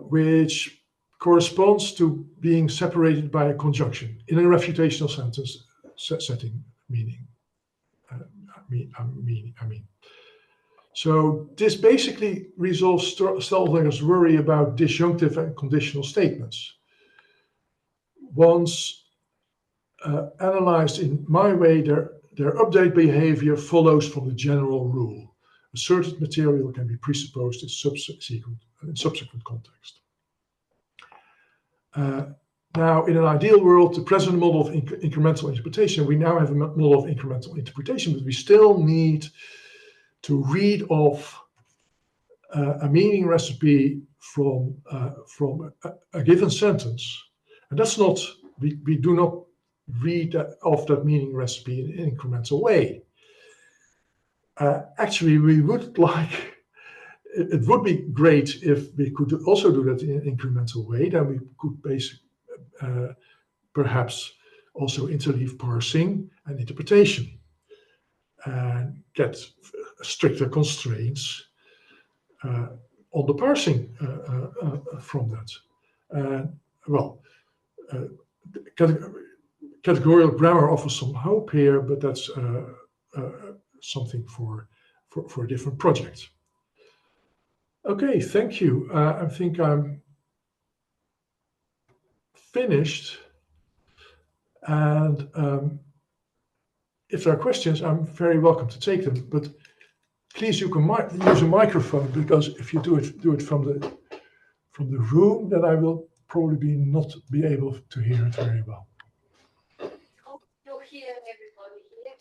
which corresponds to being separated by a conjunction in a refutational sentence setting, meaning. So this basically resolves Stalzinger's worry about disjunctive and conditional statements. Once analyzed in my way, their update behavior follows from the general rule. Asserted material can be presupposed in subsequent context. Now, in an ideal world, the present model of incremental interpretation, we now have a model of incremental interpretation, but we still need to read off a meaning recipe from a given sentence. And that's not, we do not read off that meaning recipe in an incremental way. Actually, we would like, it would be great if we could also do that in an incremental way. Then we could perhaps also interleave parsing and interpretation and get stricter constraints on the parsing from that. Well, categorical grammar offers some hope here, but that's something for for a different project. Okay, thank you. I think I'm finished. And if there are questions, I'm very welcome to take them. But please, you can use a microphone, because if you do it from the room, then I will probably not be able to hear it very well. You hear everybody here.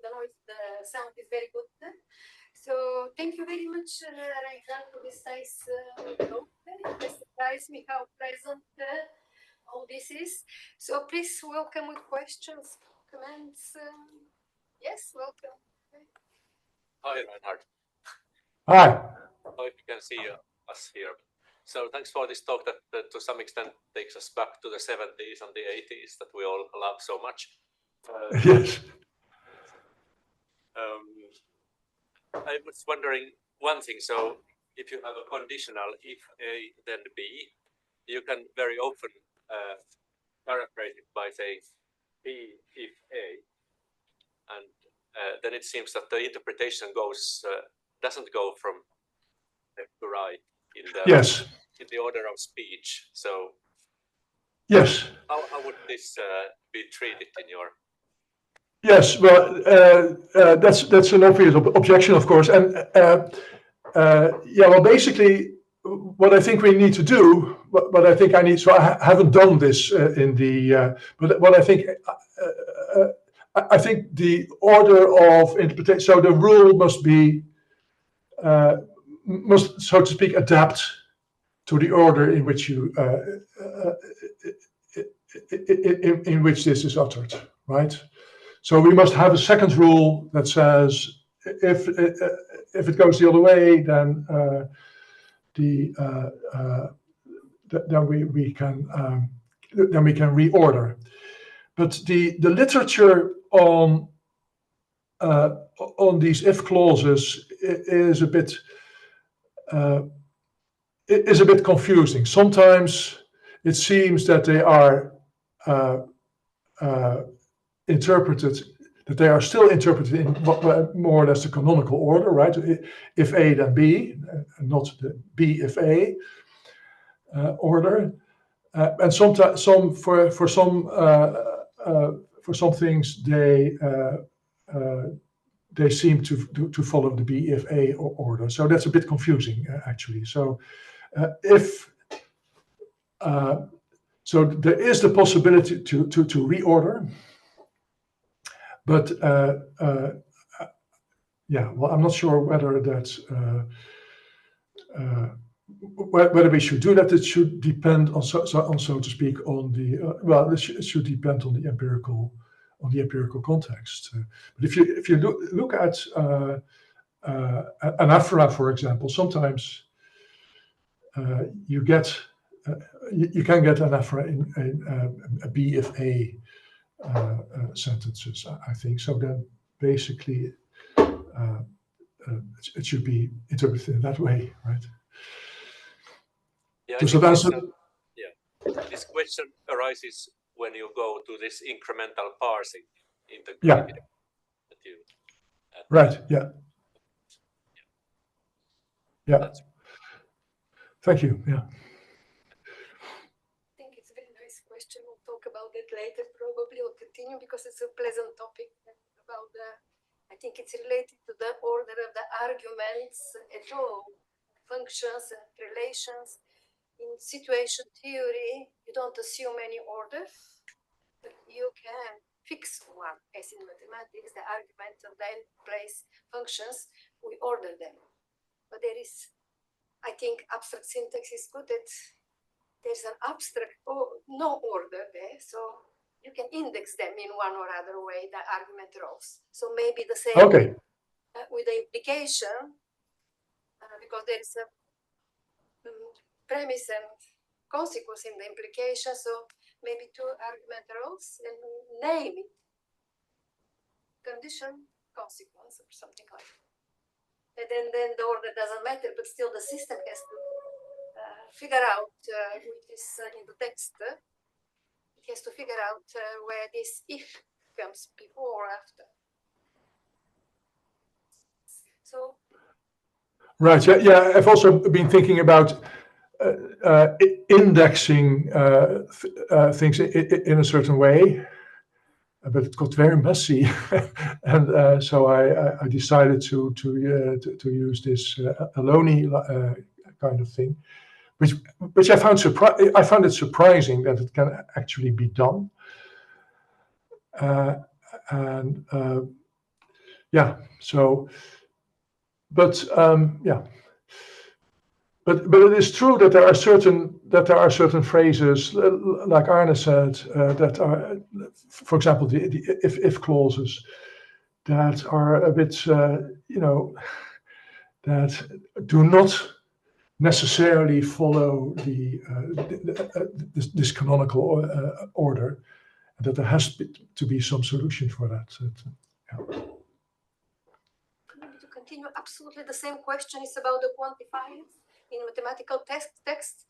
The noise, the sound is very good. So thank you very much, Reinhard, for this nice talk. It surprised me how pleasant all this is. So please welcome with questions, comments. Yes, welcome. Hi, Reinhard. Hi. I hope you can see us here. So thanks for this talk that to some extent takes us back to the 70s and the 80s that we all love so much. Yes. I was wondering one thing. So if you have a conditional if A then B, you can very often paraphrase it by saying B if A, and then it seems that the interpretation doesn't go from left to right in the order of speech. So yes, how would this be treated in your? Yes, well, that's an obvious objection, of course, and yeah, well, basically, what I think we need to do, what I think I need, so I haven't done this in the, but what I think the order of interpretation, so the rule must be, must, so to speak, adapt to the order in which you, in which this is uttered, right? So we must have a second rule that says if it goes the other way, then then we can reorder. But the literature on these if clauses is a bit confusing. Sometimes it seems that they are interpreted, that they are still interpreted in more or less the canonical order, right? If A, then B, not the B if A order. And sometimes for some things they seem to follow the B if A order. So that's a bit confusing actually. So so there is the possibility to reorder. But yeah, well, I'm not sure whether that's whether we should do that. It should depend on, so to speak, on the well, it should depend on the empirical context. But if you look at anaphora, for example, sometimes you can get anaphora in a B if A. Sentences, I think. So then basically it should be interpreted in that way, right? Yeah, this question arises when you go to this incremental parsing integrated. Yeah. Right, yeah. Yeah. Thank you, yeah. Question. We'll talk about it later. Probably we'll continue because it's a pleasant topic about I think it's related to the order of the arguments at all, functions and relations. In situation theory, you don't assume any order, but you can fix one. As in mathematics, the argument of the n-place functions, we order them. But there is, I think, abstract syntax is good at there's an abstract no order there, so you can index them in one or other way, the argument rows. So maybe the same with the implication, because there is a premise and consequence in the implication, so maybe two argument rows and name it condition, consequence, or something like that. And then the order doesn't matter, but still the system has to figure out which is in the text. It has to figure out where this if comes before or after. So Right. Yeah. Yeah. I've also been thinking about indexing things in a certain way, but it got very messy, and so I decided to use this Aloni kind of thing, which I found it surprising that it can actually be done, and yeah. So, but yeah. But it is true that there are certain phrases, like Arne said, that are, for example, the if clauses, that are a bit, that do not necessarily follow this canonical order, and that there has to be some solution for that. To continue, absolutely the same question is about the quantifiers. In mathematical text,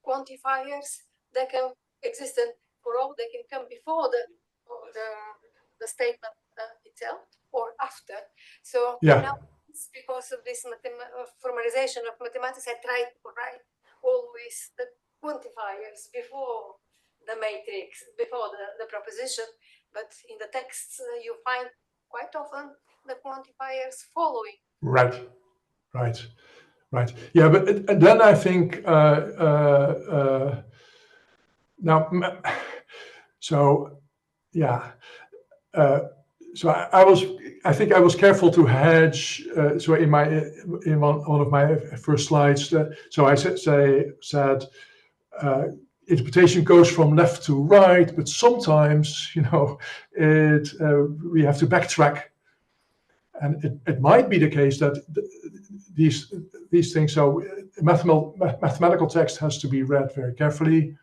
quantifiers, they can exist for all, they can come before the statement itself or after. So now, because of this formalization of mathematics, I try to write always the quantifiers before the matrix, before the proposition, but in the texts you find quite often the quantifiers following. Right. Yeah, but and then I think now. So yeah. So I think I was careful to hedge. So in one of my first slides, so I said interpretation goes from left to right, but sometimes we have to backtrack, and it might be the case that these things. So mathematical text has to be read very carefully.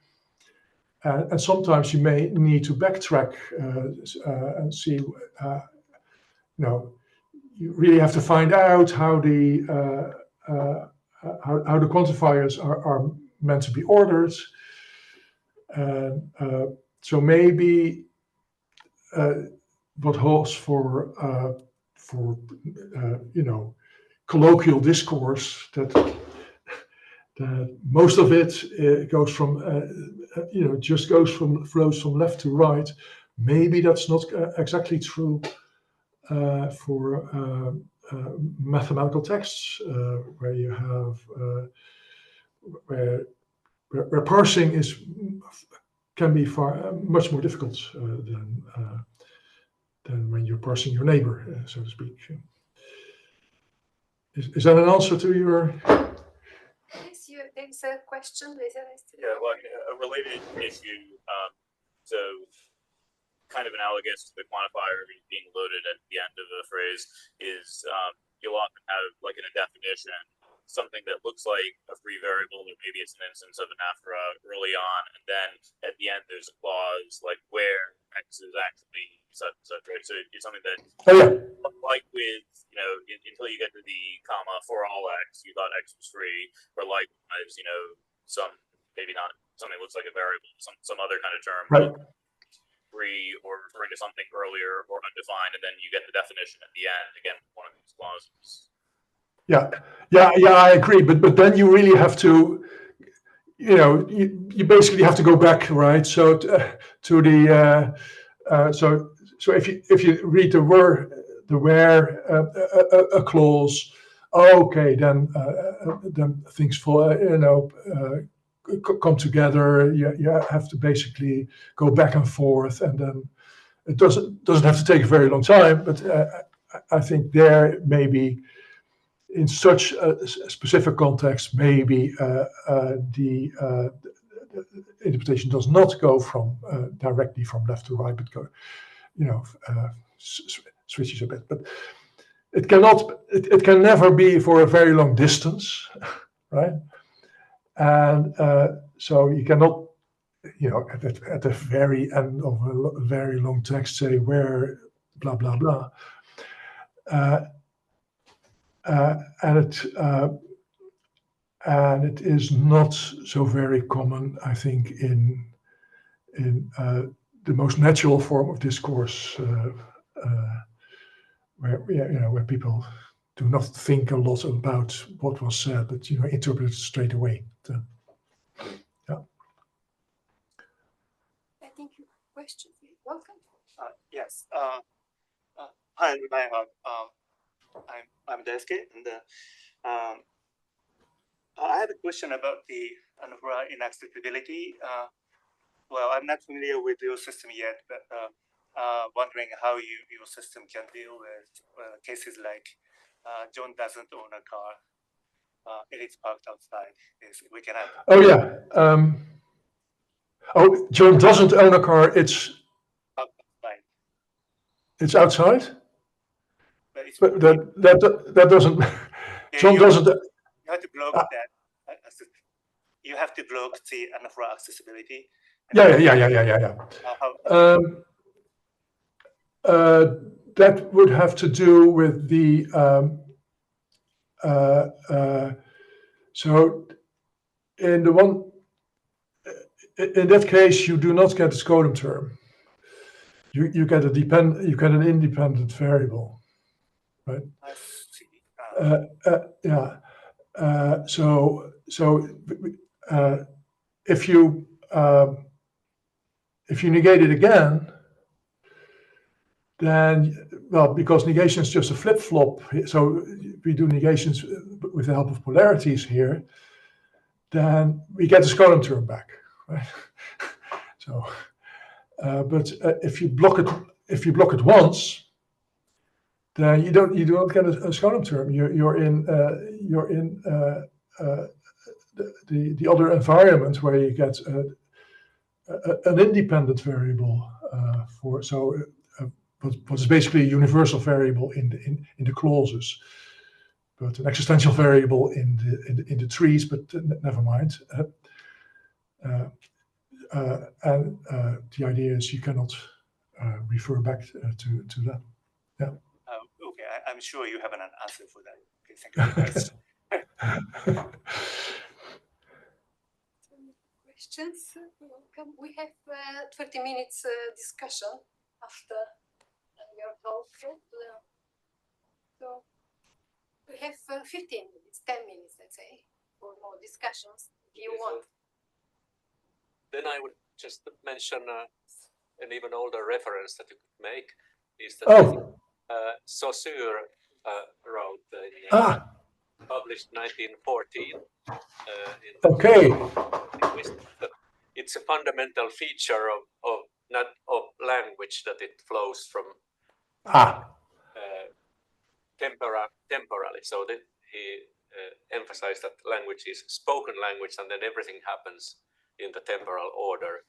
And sometimes you may need to backtrack and see, you really have to find out how the quantifiers are meant to be ordered. So maybe what holds for colloquial discourse, that most of it goes from flows from left to right. Maybe that's not exactly true for mathematical texts, where you have where parsing can be much more difficult than when you're parsing your neighbor, so to speak. Is that an answer to your? Yes, there's a question. Yeah, well, a related issue. So, kind of analogous to the quantifier being loaded at the end of the phrase is you'll often have, like in a definition, something that looks like a free variable, or maybe it's an instance of an aphora early on, and then at the end there's a clause like where x is actually such and such, right? So it's something that, like with, until you get to the comma for all x, you thought x was free, or likewise, some, maybe not something that looks like a variable, some other kind of term, right, free or referring to something earlier or undefined, and then you get the definition at the end, again, one of these clauses. Yeah, I agree. But then you really have to, you basically have to go back, right? So to the so if you read the where a clause, okay, then things come together. You have to basically go back and forth, and then it doesn't have to take a very long time. But I think there maybe, in such a specific context, maybe the interpretation does not go from directly from left to right, but switches a bit. But it cannot. It can never be for a very long distance, right? And so you cannot, at the very end of a very long text, say where blah blah blah. And it is not so very common, I think, in the most natural form of discourse, where people do not think a lot about what was said, but interpret it straight away. Yeah. I think you have a question. Welcome. Yes. Hi, Reinhard. I'm Daisuke, and I have a question about the inaccessibility. Well, I'm not familiar with your system yet, but wondering how your system can deal with cases like John doesn't own a car. It is parked outside. We can have. Oh yeah. Oh, John doesn't own a car. It's outside. It's outside. But That doesn't. John doesn't. You have to block that. You have to block the unauthorized accessibility. Yeah. That would have to do with the. So, in the one. In that case, you do not get a Scotum term. You get an independent variable, right? I see. Yeah. So if you negate it again, then because negation is just a flip-flop, so we do negations with the help of polarities here, then we get the Scotum term back, right? So, but if you block it once, then you don't get a Scotum term. You're in the other environment where you get an independent variable what is basically a universal variable in the clauses, but an existential variable in the trees. But never mind. And the idea is you cannot refer back to that. Yeah. Okay, I'm sure you have an answer for that. Okay, thank you. Questions? Welcome. We have 20 minutes discussion after your talk. So we have 15 minutes, 10 minutes, let's say, for more discussions if you want. Then I would just mention an even older reference that you could make is that Saussure wrote published 1914. Okay. It's a fundamental feature of language that it flows from temporally. So that he emphasized that language is spoken language, and then everything happens in the temporal order.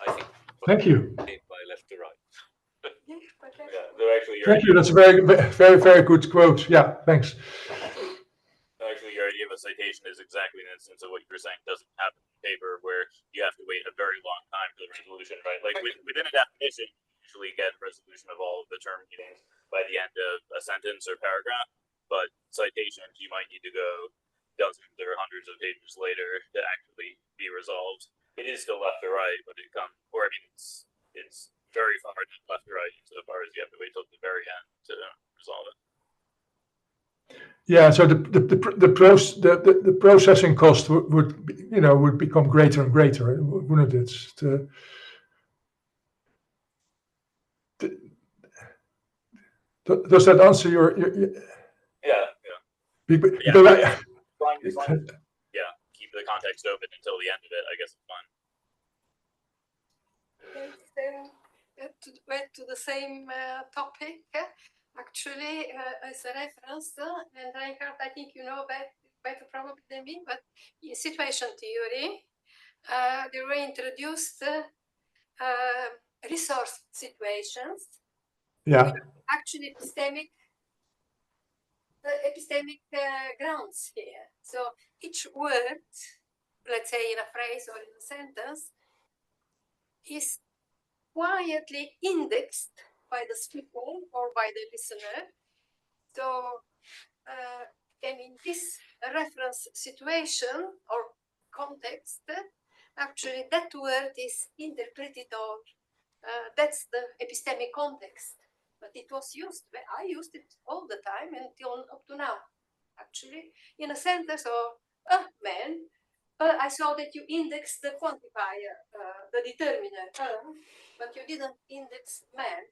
I think. Thank you. By left to right. Thank you. That's a very good quote. Yeah, thanks. Actually, your idea of a citation is exactly an instance of what you were saying doesn't happen in paper, where you have to wait a very long time for the resolution, right? Like within a definition, you usually get resolution of all of the term meanings by the end of a sentence or paragraph, but citations, you might need to go dozens or hundreds of pages later to actually be resolved. It is still left to right, but it's very far left to right so far as you have to wait till the very end to resolve it. Yeah, so the processing cost would become greater and greater, wouldn't it? Does that answer your Yeah. Keep the context open until the end of it. I guess it's fun. Went to the same topic. Actually, as a reference, and Reinhard, I think you know better probably than me, but in situation theory, they were introduced resource situations. Yeah. Actually, epistemic grounds here. So each word, let's say in a phrase or in a sentence, is quietly indexed by the speaker or by the listener. So, and in this reference situation or context, actually that word is interpreted or that's the epistemic context. but it was used. I used it all the time until up to now. Actually, in a sentence or man, I saw that you indexed the quantifier, the determiner, but you didn't index man.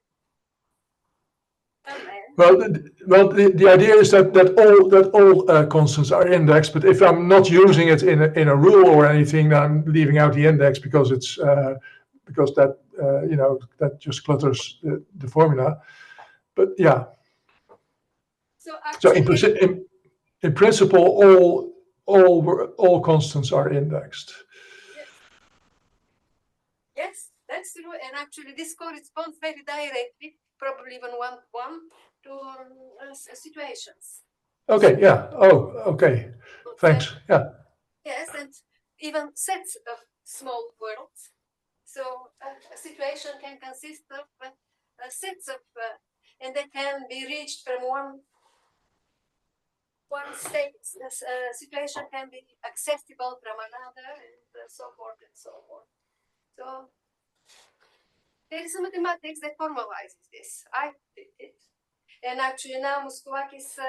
Well, the idea is that all constants are indexed, but if I'm not using it in a rule or anything, then I'm leaving out the index because it's because that that just clutters the formula. But yeah. So in principle, all constants are indexed. Yes, that's true. And actually, this corresponds very directly, probably even one to situations. Okay. Yeah. Oh. Okay. Thanks. Yeah. Yes, and even sets of small worlds. So a situation can consist of sets of, and they can be reached from one state. This situation can be accessible from another, and so forth and so on. So there is a mathematics that formalizes this. I did it, and actually now Muskens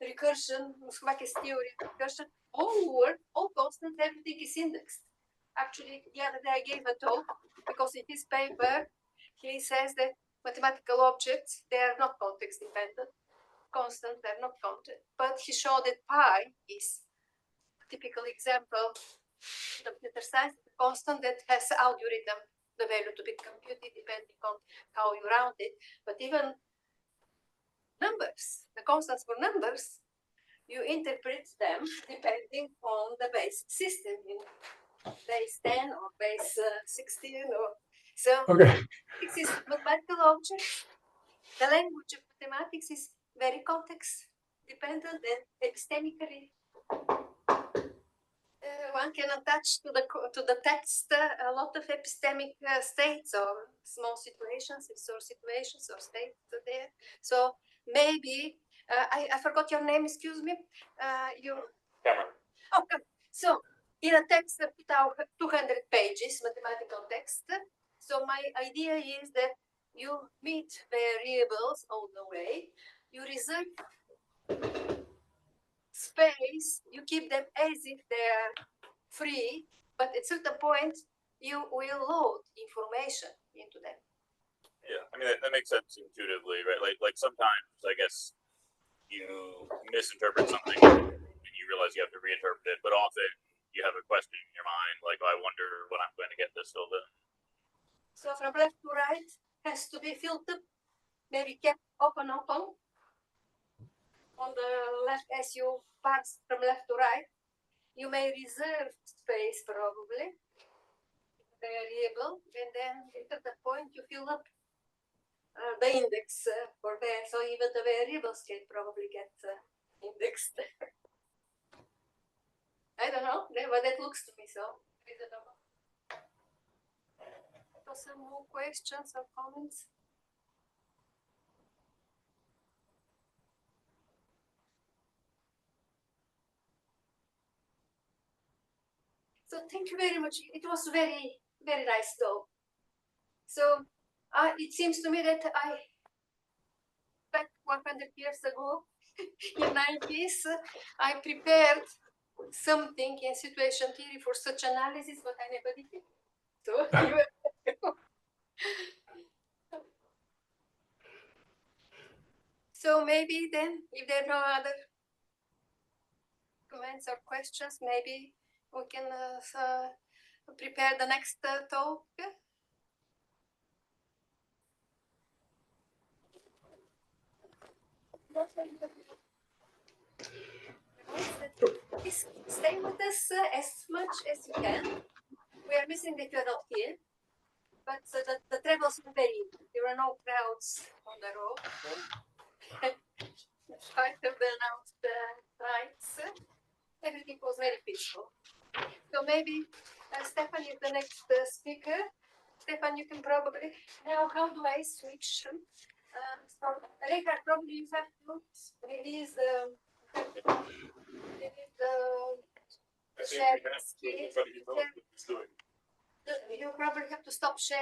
recursion, Muskens theory of recursion, all constants, everything is indexed. Actually, the other day I gave a talk because in his paper he says that mathematical objects, they are not context dependent, constant, they're not counted. But he showed that pi is a typical example of computer science, a constant that has algorithm, the value to be computed depending on how you round it. But even numbers, the constants for numbers, you interpret them depending on the base system, in base 10 or base 16 or so. Okay. This is mathematical objects. The language of mathematics is very context dependent and epistemically. One can attach to the text a lot of epistemic states or small situations, situations or states there. So maybe I forgot your name. Excuse me. Cameron. Okay. So in a text of 200 pages, mathematical text. So my idea is that you meet variables all the way. You reserve space. You keep them as if they're free, but at certain point you will load information into them. Yeah, I mean that makes sense intuitively, right? Like sometimes I guess you misinterpret something and you realize you have to reinterpret it, but often you have a question in your mind, like, oh, I wonder when I'm going to get this filled in. So from left to right has to be filtered, maybe kept open. On the left, as you pass from left to right, you may reserve space probably, variable, and then at the point you fill up the index for there. So even the variables can probably get indexed. I don't know, but that looks to me so. I don't know. So some more questions or comments? So thank you very much. It was very, very nice talk. So it seems to me that back 100 years ago, in 90s, I prepared something in situation theory for such analysis, but I never did it. So, so maybe then, if there are no other comments or questions, maybe we can prepare the next talk. Please stay with us as much as you can. We are missing that you are not here, but the travels were very easy. There were no crowds on the road. In spite of the announced rights, everything was very peaceful. So maybe Stefan is the next speaker. Stefan, you can probably now. How do I switch? So Reinhard, probably you have to release the share screen. You probably have to stop sharing.